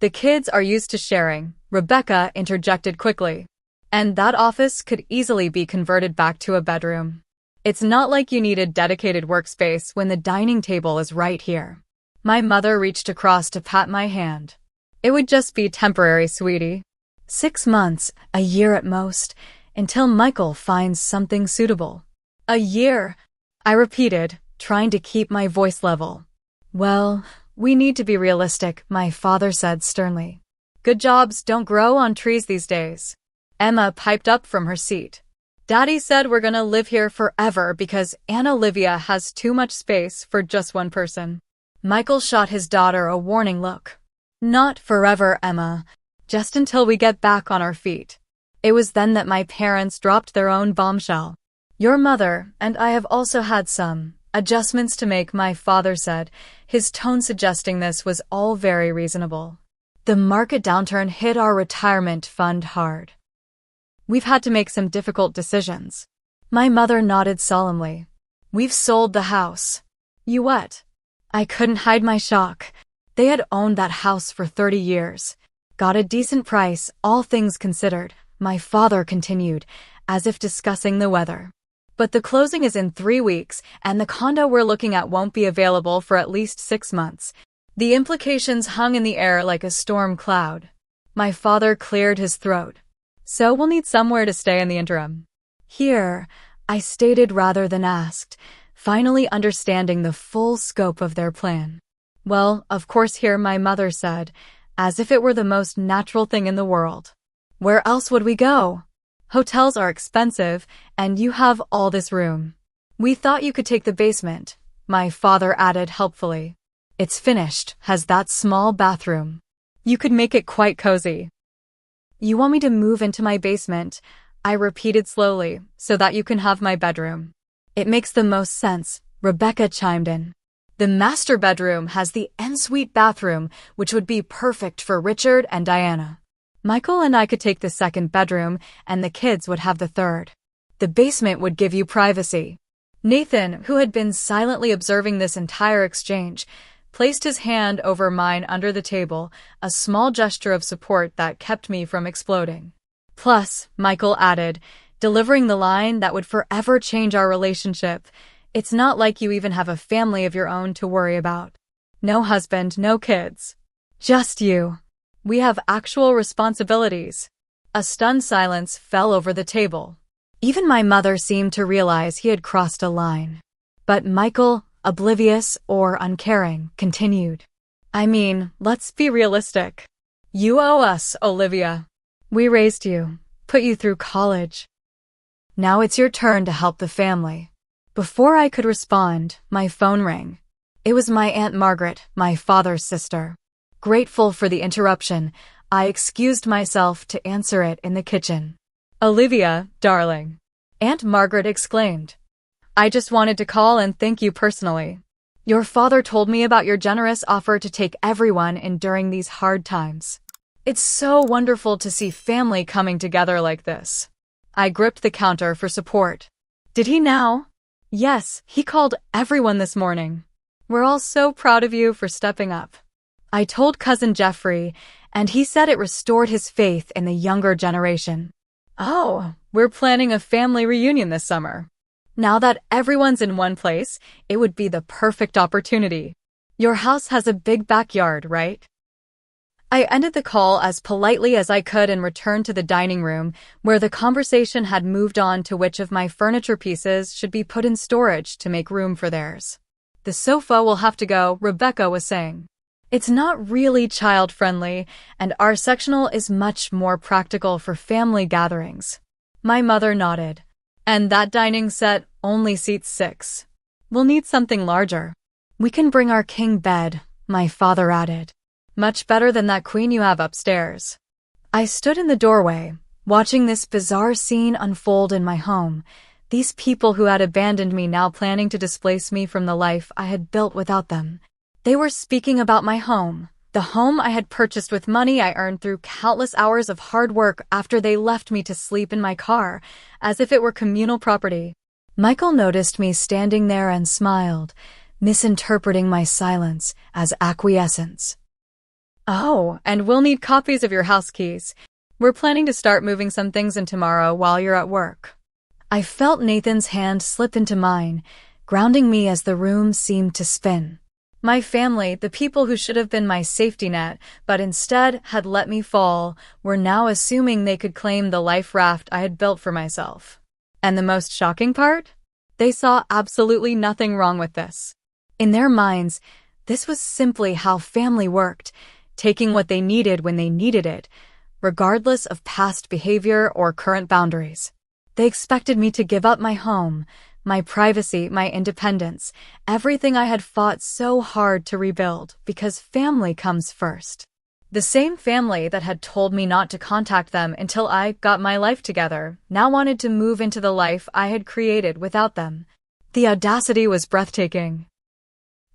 The kids are used to sharing, Rebecca interjected quickly. And that office could easily be converted back to a bedroom. It's not like you need a dedicated workspace when the dining table is right here. My mother reached across to pat my hand. It would just be temporary, sweetie. 6 months, a year at most, until Michael finds something suitable. A year, I repeated, trying to keep my voice level. Well, we need to be realistic, my father said sternly. Good jobs don't grow on trees these days. Emma piped up from her seat. Daddy said we're gonna live here forever because Aunt Olivia has too much space for just one person. Michael shot his daughter a warning look. Not forever, Emma. Just until we get back on our feet. It was then that my parents dropped their own bombshell. Your mother and I have also had some adjustments to make, my father said, his tone suggesting this was all very reasonable. The market downturn hit our retirement fund hard. We've had to make some difficult decisions. My mother nodded solemnly. We've sold the house. You what? I couldn't hide my shock. They had owned that house for 30 years. Got a decent price, all things considered, my father continued, as if discussing the weather. But the closing is in 3 weeks, and the condo we're looking at won't be available for at least 6 months. The implications hung in the air like a storm cloud. My father cleared his throat. So we'll need somewhere to stay in the interim. Here, I stated rather than asked, finally understanding the full scope of their plan. Well, of course here, my mother said, as if it were the most natural thing in the world. Where else would we go? Hotels are expensive, and you have all this room. We thought you could take the basement, my father added helpfully. It's finished, has that small bathroom. You could make it quite cozy. You want me to move into my basement, I repeated slowly, so that you can have my bedroom. It makes the most sense, Rebecca chimed in. The master bedroom has the ensuite bathroom, which would be perfect for Richard and Diana. Michael and I could take the second bedroom, and the kids would have the third. The basement would give you privacy. Nathan, who had been silently observing this entire exchange, placed his hand over mine under the table, a small gesture of support that kept me from exploding. Plus, Michael added, delivering the line that would forever change our relationship, it's not like you even have a family of your own to worry about. No husband, no kids. Just you. We have actual responsibilities. A stunned silence fell over the table. Even my mother seemed to realize he had crossed a line. But Michael, oblivious or uncaring, continued. I mean, let's be realistic. You owe us, Olivia. We raised you, put you through college. Now it's your turn to help the family. Before I could respond, my phone rang. It was my Aunt Margaret, my father's sister. Grateful for the interruption, I excused myself to answer it in the kitchen. Olivia, darling, Aunt Margaret exclaimed. I just wanted to call and thank you personally. Your father told me about your generous offer to take everyone in during these hard times. It's so wonderful to see family coming together like this. I gripped the counter for support. Did he now? Yes, he called everyone this morning. We're all so proud of you for stepping up. I told Cousin Jeffrey, and he said it restored his faith in the younger generation. Oh, we're planning a family reunion this summer. Now that everyone's in one place, it would be the perfect opportunity. Your house has a big backyard, right? I ended the call as politely as I could and returned to the dining room, where the conversation had moved on to which of my furniture pieces should be put in storage to make room for theirs. The sofa will have to go, Rebecca was saying. It's not really child-friendly, and our sectional is much more practical for family gatherings. My mother nodded. And that dining set only seats 6. We'll need something larger. We can bring our king bed, my father added. Much better than that queen you have upstairs. I stood in the doorway, watching this bizarre scene unfold in my home, these people who had abandoned me now planning to displace me from the life I had built without them. They were speaking about my home, the home I had purchased with money I earned through countless hours of hard work after they left me to sleep in my car, as if it were communal property. Michael noticed me standing there and smiled, misinterpreting my silence as acquiescence. Oh, and we'll need copies of your house keys. We're planning to start moving some things in tomorrow while you're at work. I felt Nathan's hand slip into mine, grounding me as the room seemed to spin. My family, the people who should have been my safety net, but instead had let me fall, were now assuming they could claim the life raft I had built for myself. And the most shocking part? They saw absolutely nothing wrong with this. In their minds, this was simply how family worked, taking what they needed when they needed it, regardless of past behavior or current boundaries. They expected me to give up my home, my privacy, my independence, everything I had fought so hard to rebuild, because family comes first. The same family that had told me not to contact them until I got my life together now wanted to move into the life I had created without them. The audacity was breathtaking.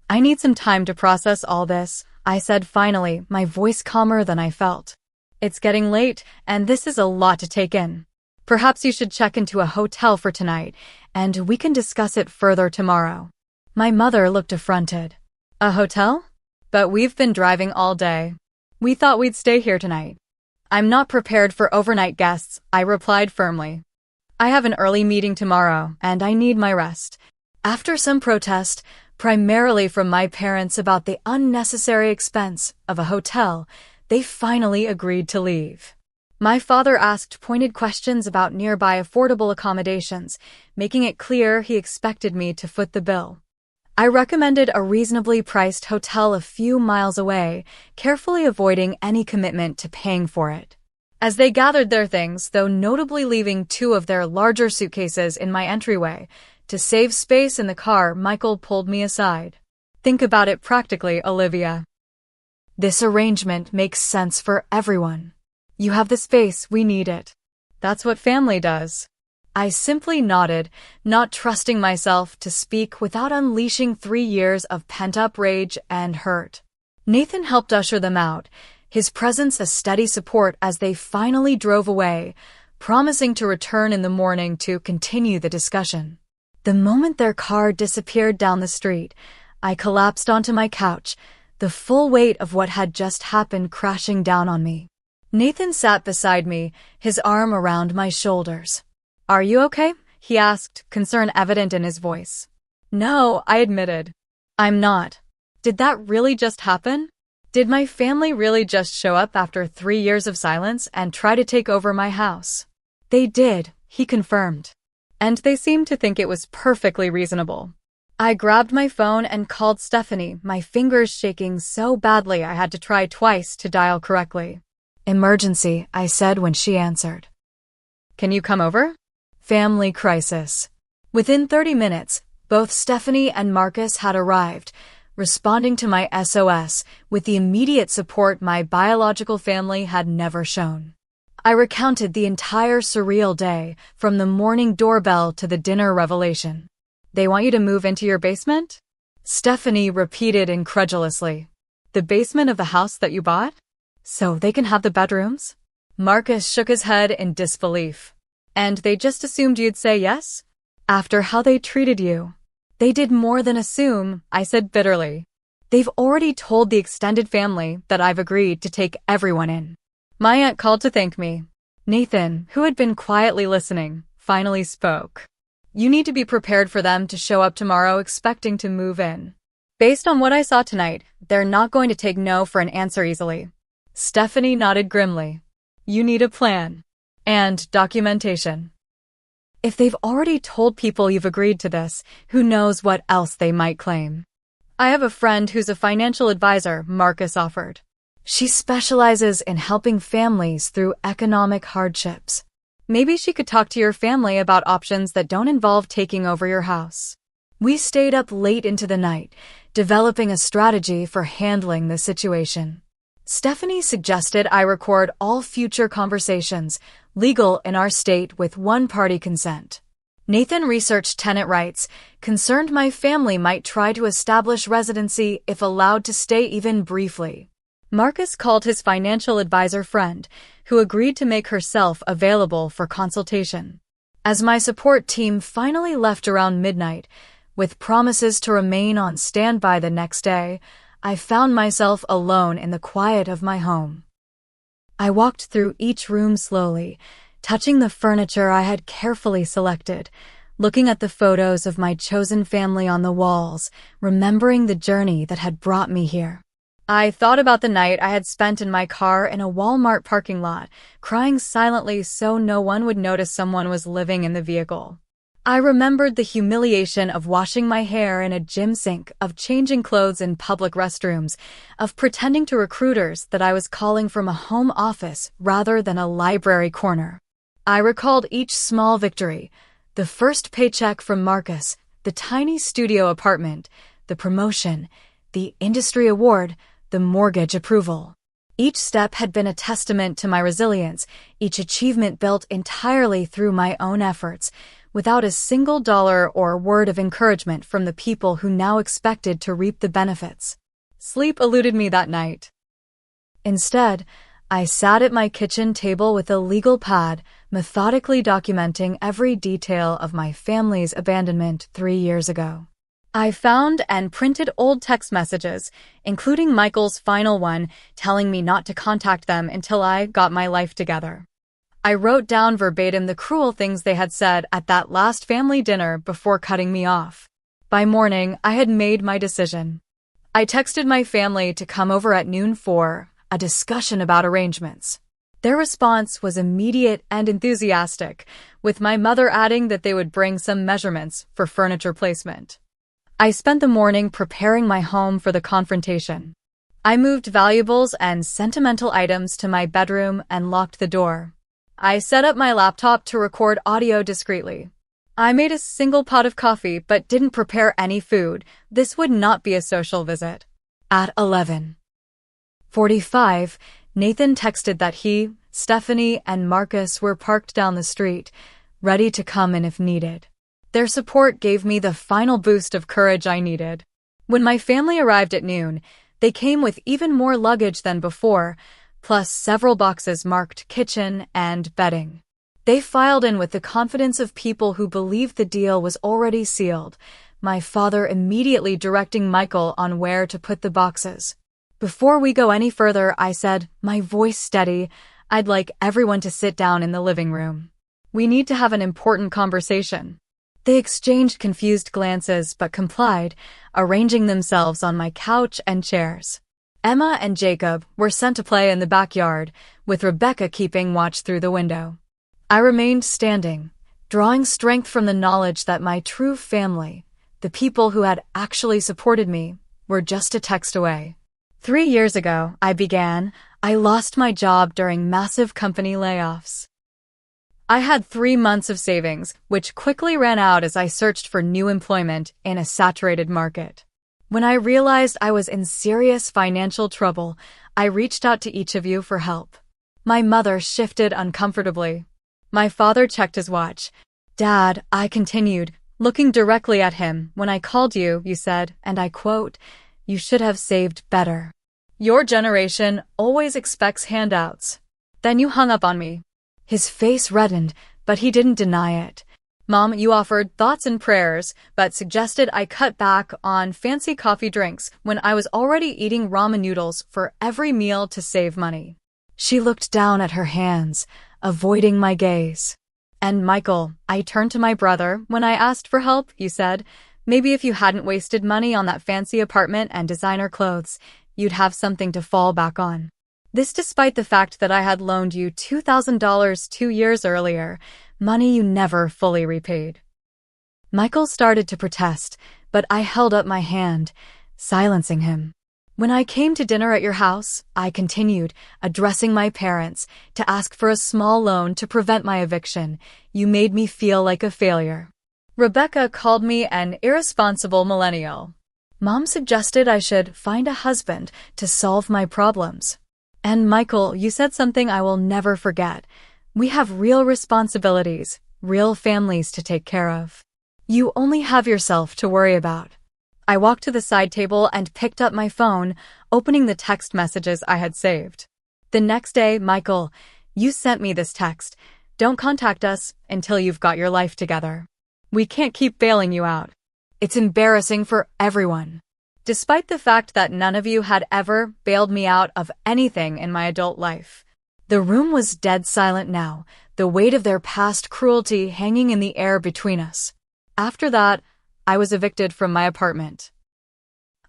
"I need some time to process all this," I said finally, my voice calmer than I felt. "It's getting late, and this is a lot to take in. Perhaps you should check into a hotel for tonight, and we can discuss it further tomorrow." My mother looked affronted. "A hotel? But we've been driving all day. We thought we'd stay here tonight." "I'm not prepared for overnight guests," I replied firmly. "I have an early meeting tomorrow, and I need my rest." After some protest, primarily from my parents about the unnecessary expense of a hotel, they finally agreed to leave. My father asked pointed questions about nearby affordable accommodations, making it clear he expected me to foot the bill. I recommended a reasonably priced hotel a few miles away, carefully avoiding any commitment to paying for it. As they gathered their things, though notably leaving 2 of their larger suitcases in my entryway, to save space in the car, Michael pulled me aside. "Think about it practically, Olivia. This arrangement makes sense for everyone. You have the space, we need it. That's what family does." I simply nodded, not trusting myself to speak without unleashing 3 years of pent-up rage and hurt. Nathan helped usher them out, his presence a steady support as they finally drove away, promising to return in the morning to continue the discussion. The moment their car disappeared down the street, I collapsed onto my couch, the full weight of what had just happened crashing down on me. Nathan sat beside me, his arm around my shoulders. "Are you okay?" he asked, concern evident in his voice. "No," I admitted. "I'm not. Did that really just happen? Did my family really just show up after 3 years of silence and try to take over my house?" "They did," he confirmed. "And they seemed to think it was perfectly reasonable." I grabbed my phone and called Stephanie, my fingers shaking so badly I had to try twice to dial correctly. "Emergency," I said when she answered. "Can you come over?" "Family crisis." Within 30 minutes, both Stephanie and Marcus had arrived, responding to my SOS with the immediate support my biological family had never shown. I recounted the entire surreal day, from the morning doorbell to the dinner revelation. "They want you to move into your basement?" Stephanie repeated incredulously. "The basement of the house that you bought? So they can have the bedrooms?" Marcus shook his head in disbelief. "And they just assumed you'd say yes? After how they treated you?" "They did more than assume," I said bitterly. "They've already told the extended family that I've agreed to take everyone in." My aunt called to thank me. Nathan, who had been quietly listening, finally spoke. "You need to be prepared for them to show up tomorrow expecting to move in. Based on what I saw tonight, they're not going to take no for an answer easily." Stephanie nodded grimly. "You need a plan. And documentation. If they've already told people you've agreed to this, who knows what else they might claim." "I have a friend who's a financial advisor," Marcus offered. "She specializes in helping families through economic hardships. Maybe she could talk to your family about options that don't involve taking over your house." We stayed up late into the night, developing a strategy for handling the situation. Stephanie suggested I record all future conversations, legal in our state with one-party consent. Nathan researched tenant rights, concerned my family might try to establish residency if allowed to stay even briefly. Marcus called his financial advisor friend, who agreed to make herself available for consultation. As my support team finally left around midnight, with promises to remain on standby the next day, I found myself alone in the quiet of my home. I walked through each room slowly, touching the furniture I had carefully selected, looking at the photos of my chosen family on the walls, remembering the journey that had brought me here. I thought about the night I had spent in my car in a Walmart parking lot, crying silently so no one would notice someone was living in the vehicle. I remembered the humiliation of washing my hair in a gym sink, of changing clothes in public restrooms, of pretending to recruiters that I was calling from a home office rather than a library corner. I recalled each small victory: the first paycheck from Marcus, the tiny studio apartment, the promotion, the industry award, the mortgage approval. Each step had been a testament to my resilience, each achievement built entirely through my own efforts, without a single dollar or word of encouragement from the people who now expected to reap the benefits. Sleep eluded me that night. Instead, I sat at my kitchen table with a legal pad, methodically documenting every detail of my family's abandonment 3 years ago. I found and printed old text messages, including Michael's final one telling me not to contact them until I got my life together. I wrote down verbatim the cruel things they had said at that last family dinner before cutting me off. By morning, I had made my decision. I texted my family to come over at noon for a discussion about arrangements. Their response was immediate and enthusiastic, with my mother adding that they would bring some measurements for furniture placement. I spent the morning preparing my home for the confrontation. I moved valuables and sentimental items to my bedroom and locked the door. I set up my laptop to record audio discreetly. I made a single pot of coffee but didn't prepare any food. This would not be a social visit. At 11:45, Nathan texted that he, Stephanie, and Marcus were parked down the street, ready to come in if needed. Their support gave me the final boost of courage I needed. When my family arrived at noon, they came with even more luggage than before, plus several boxes marked kitchen and bedding. They filed in with the confidence of people who believed the deal was already sealed, my father immediately directing Michael on where to put the boxes. Before we go any further, I said, my voice steady, I'd like everyone to sit down in the living room. We need to have an important conversation. They exchanged confused glances but complied, arranging themselves on my couch and chairs. Emma and Jacob were sent to play in the backyard, with Rebecca keeping watch through the window. I remained standing, drawing strength from the knowledge that my true family, the people who had actually supported me, were just a text away. 3 years ago, I lost my job during massive company layoffs. I had 3 months of savings, which quickly ran out as I searched for new employment in a saturated market. When I realized I was in serious financial trouble, I reached out to each of you for help. My mother shifted uncomfortably. My father checked his watch. Dad, I continued, looking directly at him, when I called you, you said, and I quote, you should have saved better. Your generation always expects handouts. Then you hung up on me. His face reddened, but he didn't deny it. Mom, you offered thoughts and prayers, but suggested I cut back on fancy coffee drinks when I was already eating ramen noodles for every meal to save money. She looked down at her hands, avoiding my gaze. And Michael, I turned to my brother when I asked for help, you said. Maybe if you hadn't wasted money on that fancy apartment and designer clothes, you'd have something to fall back on. This despite the fact that I had loaned you $2,000 2 years earlier, money you never fully repaid. Michael started to protest, but I held up my hand, silencing him. When I came to dinner at your house, I continued, addressing my parents, to ask for a small loan to prevent my eviction. You made me feel like a failure. Rebecca called me an irresponsible millennial. Mom suggested I should find a husband to solve my problems. And Michael, you said something I will never forget. We have real responsibilities, real families to take care of. You only have yourself to worry about. I walked to the side table and picked up my phone, opening the text messages I had saved. The next day, Michael, you sent me this text. Don't contact us until you've got your life together. We can't keep bailing you out. It's embarrassing for everyone. Despite the fact that none of you had ever bailed me out of anything in my adult life. The room was dead silent now, the weight of their past cruelty hanging in the air between us. After that, I was evicted from my apartment.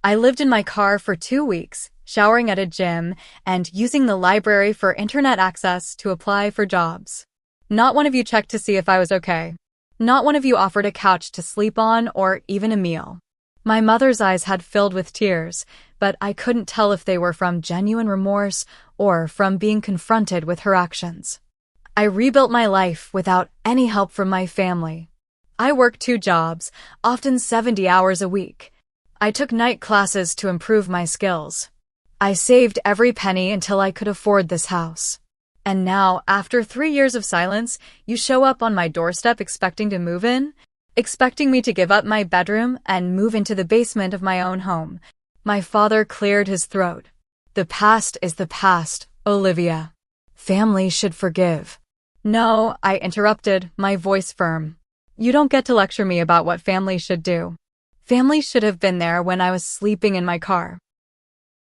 I lived in my car for 2 weeks, showering at a gym and using the library for internet access to apply for jobs. Not one of you checked to see if I was okay. Not one of you offered a couch to sleep on or even a meal. My mother's eyes had filled with tears, but I couldn't tell if they were from genuine remorse or from being confronted with her actions. I rebuilt my life without any help from my family. I worked 2 jobs, often 70 hours a week. I took night classes to improve my skills. I saved every penny until I could afford this house. And now, after 3 years of silence, you show up on my doorstep expecting to move in? Expecting me to give up my bedroom and move into the basement of my own home. My father cleared his throat. The past is the past, Olivia. Family should forgive. No, I interrupted, my voice firm. You don't get to lecture me about what family should do. Family should have been there when I was sleeping in my car.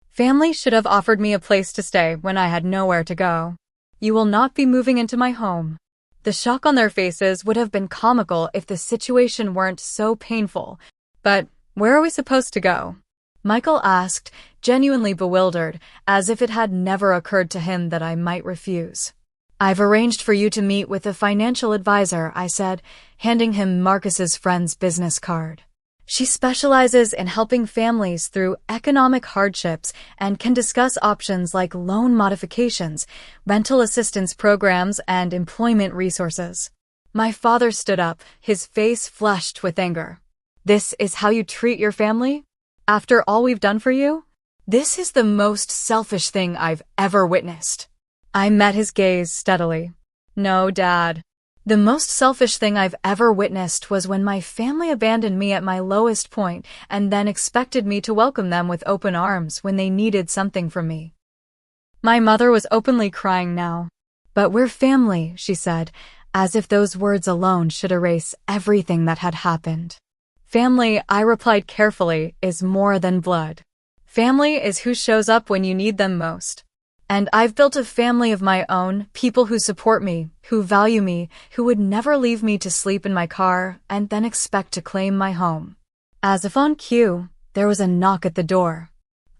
Family should have offered me a place to stay when I had nowhere to go. You will not be moving into my home. The shock on their faces would have been comical if the situation weren't so painful. But where are we supposed to go? Michael asked, genuinely bewildered, as if it had never occurred to him that I might refuse. I've arranged for you to meet with a financial advisor, I said, handing him Marcus's friend's business card. She specializes in helping families through economic hardships and can discuss options like loan modifications, rental assistance programs, and employment resources. My father stood up, his face flushed with anger. This is how you treat your family? After all we've done for you? This is the most selfish thing I've ever witnessed. I met his gaze steadily. No, Dad. The most selfish thing I've ever witnessed was when my family abandoned me at my lowest point and then expected me to welcome them with open arms when they needed something from me. My mother was openly crying now. But we're family, she said, as if those words alone should erase everything that had happened. Family, I replied carefully, is more than blood. Family is who shows up when you need them most. And I've built a family of my own, people who support me, who value me, who would never leave me to sleep in my car and then expect to claim my home. As if on cue, there was a knock at the door.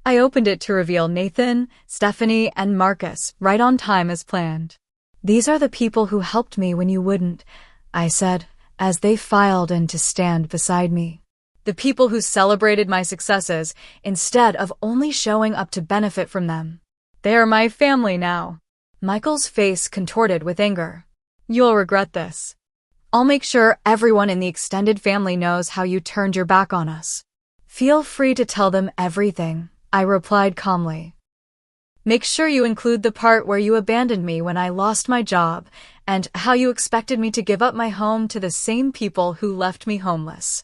I opened it to reveal Nathan, Stephanie, and Marcus, right on time as planned. These are the people who helped me when you wouldn't, I said, as they filed in to stand beside me. The people who celebrated my successes instead of only showing up to benefit from them. They are my family now. Michael's face contorted with anger. You'll regret this. I'll make sure everyone in the extended family knows how you turned your back on us. Feel free to tell them everything, I replied calmly. Make sure you include the part where you abandoned me when I lost my job and how you expected me to give up my home to the same people who left me homeless.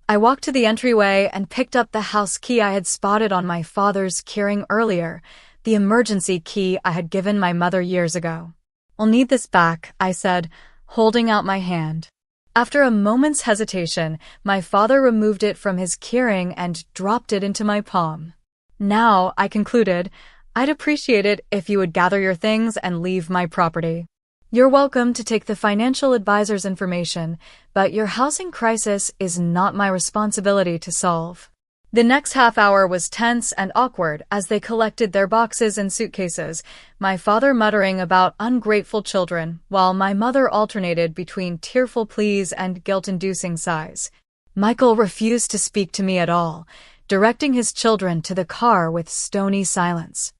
I walked to the entryway and picked up the house key I had spotted on my father's keyring earlier, the emergency key I had given my mother years ago. I'll need this back, I said, holding out my hand. After a moment's hesitation, my father removed it from his keyring and dropped it into my palm. Now, I concluded, I'd appreciate it if you would gather your things and leave my property. You're welcome to take the financial advisor's information, but your housing crisis is not my responsibility to solve. The next half hour was tense and awkward as they collected their boxes and suitcases, my father muttering about ungrateful children, while my mother alternated between tearful pleas and guilt-inducing sighs. Michael refused to speak to me at all, directing his children to the car with stony silence.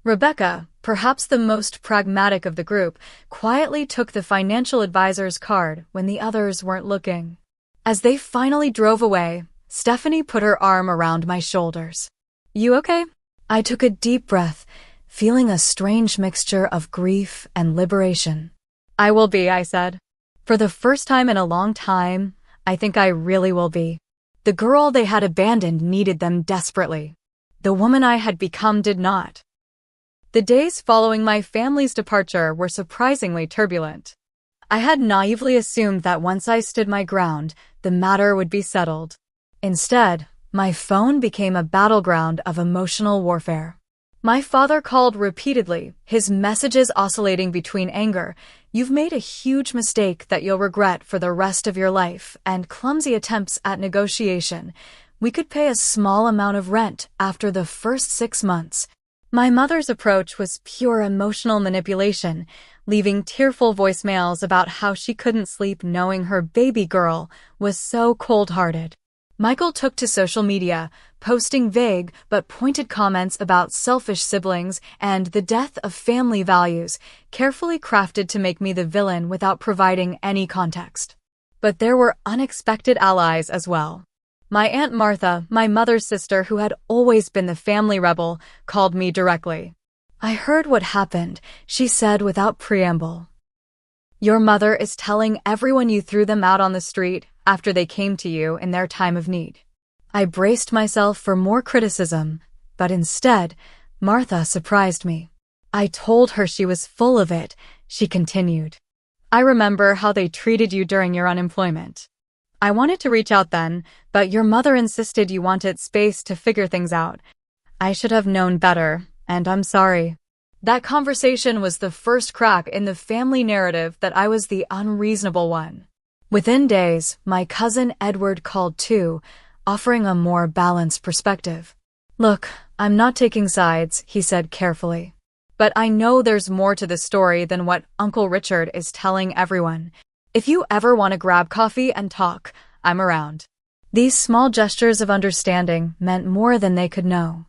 Rebecca, perhaps the most pragmatic of the group, quietly took the financial advisor's card when the others weren't looking. As they finally drove away, Stephanie put her arm around my shoulders. You okay? I took a deep breath, feeling a strange mixture of grief and liberation. I will be, I said. For the first time in a long time, I think I really will be. The girl they had abandoned needed them desperately. The woman I had become did not. The days following my family's departure were surprisingly turbulent. I had naively assumed that once I stood my ground, the matter would be settled. Instead, my phone became a battleground of emotional warfare. My father called repeatedly, his messages oscillating between anger, "You've made a huge mistake that you'll regret for the rest of your life," and clumsy attempts at negotiation. We could pay a small amount of rent after the first 6 months. My mother's approach was pure emotional manipulation, leaving tearful voicemails about how she couldn't sleep knowing her baby girl was so cold-hearted. Michael took to social media, posting vague but pointed comments about selfish siblings and the death of family values, carefully crafted to make me the villain without providing any context. But there were unexpected allies as well. My Aunt Martha, my mother's sister who had always been the family rebel, called me directly. "I heard what happened," she said without preamble. "Your mother is telling everyone you threw them out on the street after they came to you in their time of need." I braced myself for more criticism, but instead, Martha surprised me. "I told her she was full of it," she continued. "I remember how they treated you during your unemployment. I wanted to reach out then, but your mother insisted you wanted space to figure things out. I should have known better, and I'm sorry." That conversation was the first crack in the family narrative that I was the unreasonable one. Within days, my cousin Edward called too, offering a more balanced perspective. "Look, I'm not taking sides," he said carefully. "But I know there's more to the story than what Uncle Richard is telling everyone. If you ever want to grab coffee and talk, I'm around." These small gestures of understanding meant more than they could know.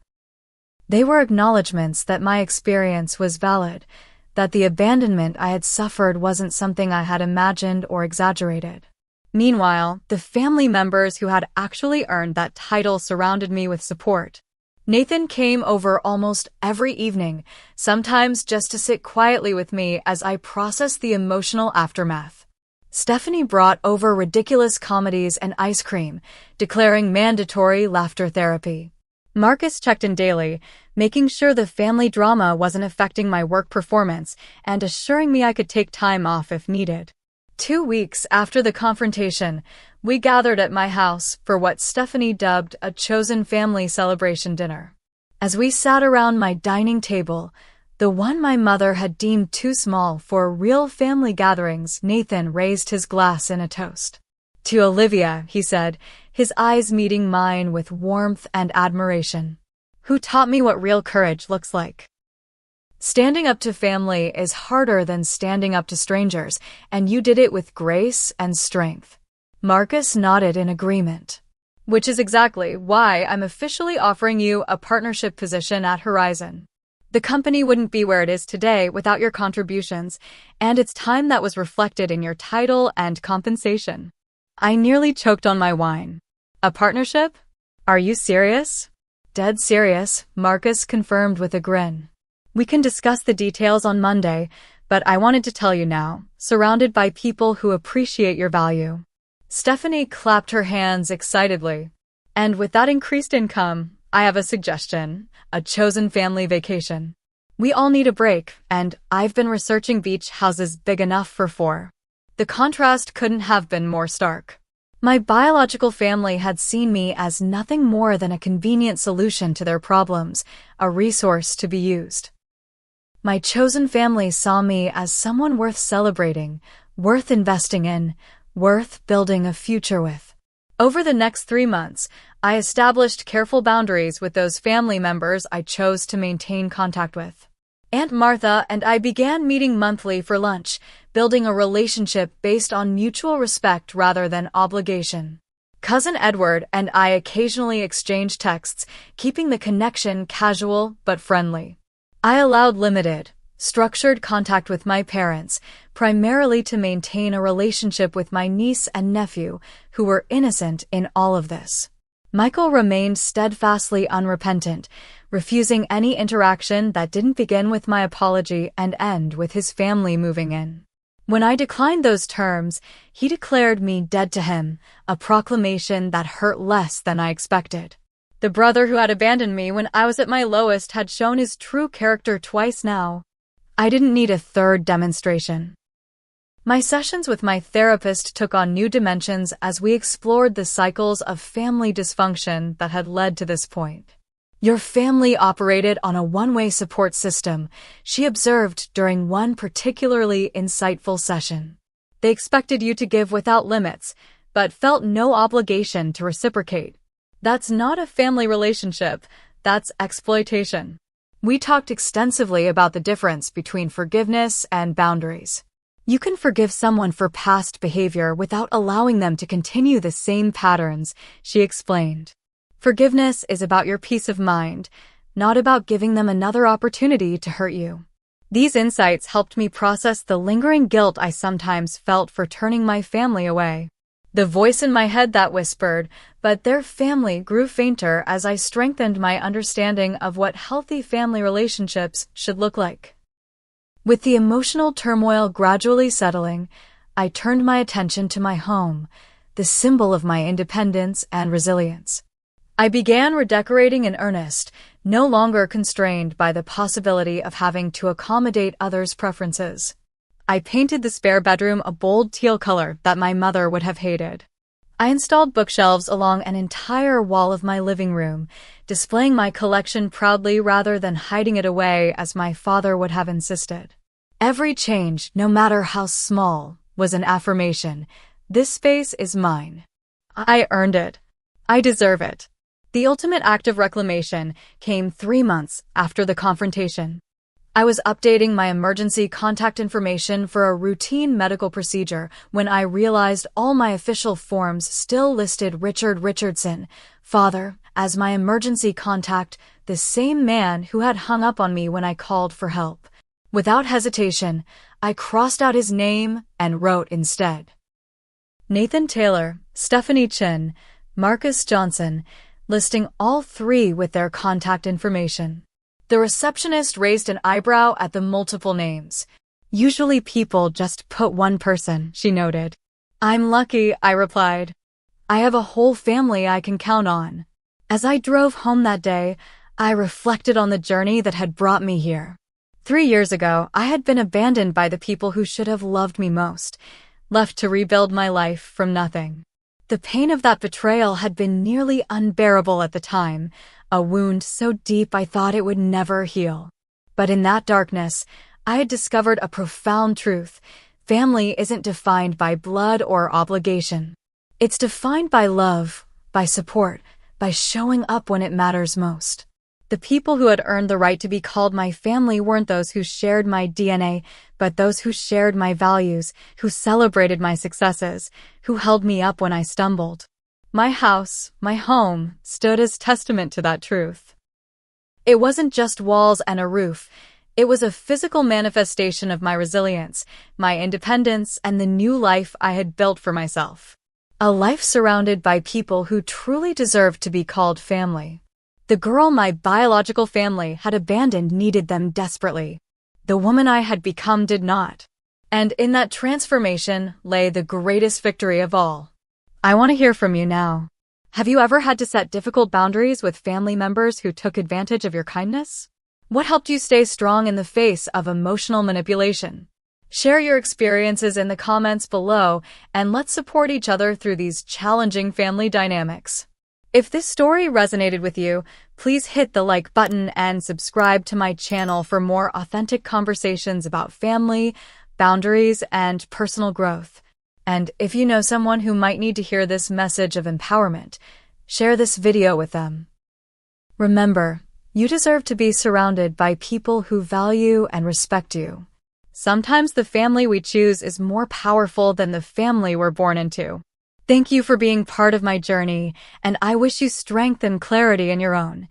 They were acknowledgments that my experience was valid, that the abandonment I had suffered wasn't something I had imagined or exaggerated. Meanwhile, the family members who had actually earned that title surrounded me with support. Nathan came over almost every evening, sometimes just to sit quietly with me as I processed the emotional aftermath. Stephanie brought over ridiculous comedies and ice cream, declaring mandatory laughter therapy. Marcus checked in daily, making sure the family drama wasn't affecting my work performance and assuring me I could take time off if needed. 2 weeks after the confrontation, we gathered at my house for what Stephanie dubbed a chosen family celebration dinner. As we sat around my dining table, the one my mother had deemed too small for real family gatherings, Nathan raised his glass in a toast. "To Olivia," he said, his eyes meeting mine with warmth and admiration. "Who taught me what real courage looks like." Standing up to family is harder than standing up to strangers, and you did it with grace and strength. Marcus nodded in agreement. "Which is exactly why I'm officially offering you a partnership position at Horizon. The company wouldn't be where it is today without your contributions, and it's time that was reflected in your title and compensation." I nearly choked on my wine. "A partnership? Are you serious?" "Dead serious," Marcus confirmed with a grin. "We can discuss the details on Monday, but I wanted to tell you now, surrounded by people who appreciate your value." Stephanie clapped her hands excitedly. "And with that increased income, I have a suggestion, a chosen family vacation. We all need a break, and I've been researching beach houses big enough for 4. The contrast couldn't have been more stark. My biological family had seen me as nothing more than a convenient solution to their problems, a resource to be used. My chosen family saw me as someone worth celebrating, worth investing in, worth building a future with. Over the next 3 months, I established careful boundaries with those family members I chose to maintain contact with. Aunt Martha and I began meeting monthly for lunch, building a relationship based on mutual respect rather than obligation. Cousin Edward and I occasionally exchanged texts, keeping the connection casual but friendly. I allowed limited, structured contact with my parents, primarily to maintain a relationship with my niece and nephew, who were innocent in all of this. Michael remained steadfastly unrepentant, refusing any interaction that didn't begin with my apology and end with his family moving in. When I declined those terms, he declared me dead to him, a proclamation that hurt less than I expected. The brother who had abandoned me when I was at my lowest had shown his true character twice now. I didn't need a third demonstration. My sessions with my therapist took on new dimensions as we explored the cycles of family dysfunction that had led to this point. "Your family operated on a one-way support system," she observed during one particularly insightful session. "They expected you to give without limits, but felt no obligation to reciprocate. That's not a family relationship, that's exploitation." We talked extensively about the difference between forgiveness and boundaries. You can forgive someone for past behavior without allowing them to continue the same patterns, she explained. Forgiveness is about your peace of mind, not about giving them another opportunity to hurt you. These insights helped me process the lingering guilt I sometimes felt for turning my family away. The voice in my head that whispered, "But their family," grew fainter as I strengthened my understanding of what healthy family relationships should look like. With the emotional turmoil gradually settling, I turned my attention to my home, the symbol of my independence and resilience. I began redecorating in earnest, no longer constrained by the possibility of having to accommodate others' preferences. I painted the spare bedroom a bold teal color that my mother would have hated. I installed bookshelves along an entire wall of my living room, displaying my collection proudly rather than hiding it away as my father would have insisted. Every change, no matter how small, was an affirmation. This space is mine. I earned it. I deserve it. The ultimate act of reclamation came 3 months after the confrontation. I was updating my emergency contact information for a routine medical procedure when I realized all my official forms still listed Richard Richardson, father, as my emergency contact, the same man who had hung up on me when I called for help. Without hesitation, I crossed out his name and wrote instead, Nathan Taylor, Stephanie Chin, Marcus Johnson, listing all 3 with their contact information. The receptionist raised an eyebrow at the multiple names. Usually people just put one person, she noted. I'm lucky, I replied. I have a whole family I can count on. As I drove home that day, I reflected on the journey that had brought me here. 3 years ago, I had been abandoned by the people who should have loved me most, left to rebuild my life from nothing. The pain of that betrayal had been nearly unbearable at the time, a wound so deep I thought it would never heal. But in that darkness, I had discovered a profound truth. Family isn't defined by blood or obligation. It's defined by love, by support, by showing up when it matters most. The people who had earned the right to be called my family weren't those who shared my DNA, but those who shared my values, who celebrated my successes, who held me up when I stumbled. My house, my home, stood as testament to that truth. It wasn't just walls and a roof. It was a physical manifestation of my resilience, my independence, and the new life I had built for myself. A life surrounded by people who truly deserved to be called family. The girl my biological family had abandoned needed them desperately. The woman I had become did not. And in that transformation lay the greatest victory of all. I want to hear from you now. Have you ever had to set difficult boundaries with family members who took advantage of your kindness? What helped you stay strong in the face of emotional manipulation? Share your experiences in the comments below, and let's support each other through these challenging family dynamics. If this story resonated with you, please hit the like button and subscribe to my channel for more authentic conversations about family, boundaries, and personal growth. And if you know someone who might need to hear this message of empowerment, share this video with them. Remember, you deserve to be surrounded by people who value and respect you. Sometimes the family we choose is more powerful than the family we're born into. Thank you for being part of my journey, and I wish you strength and clarity in your own.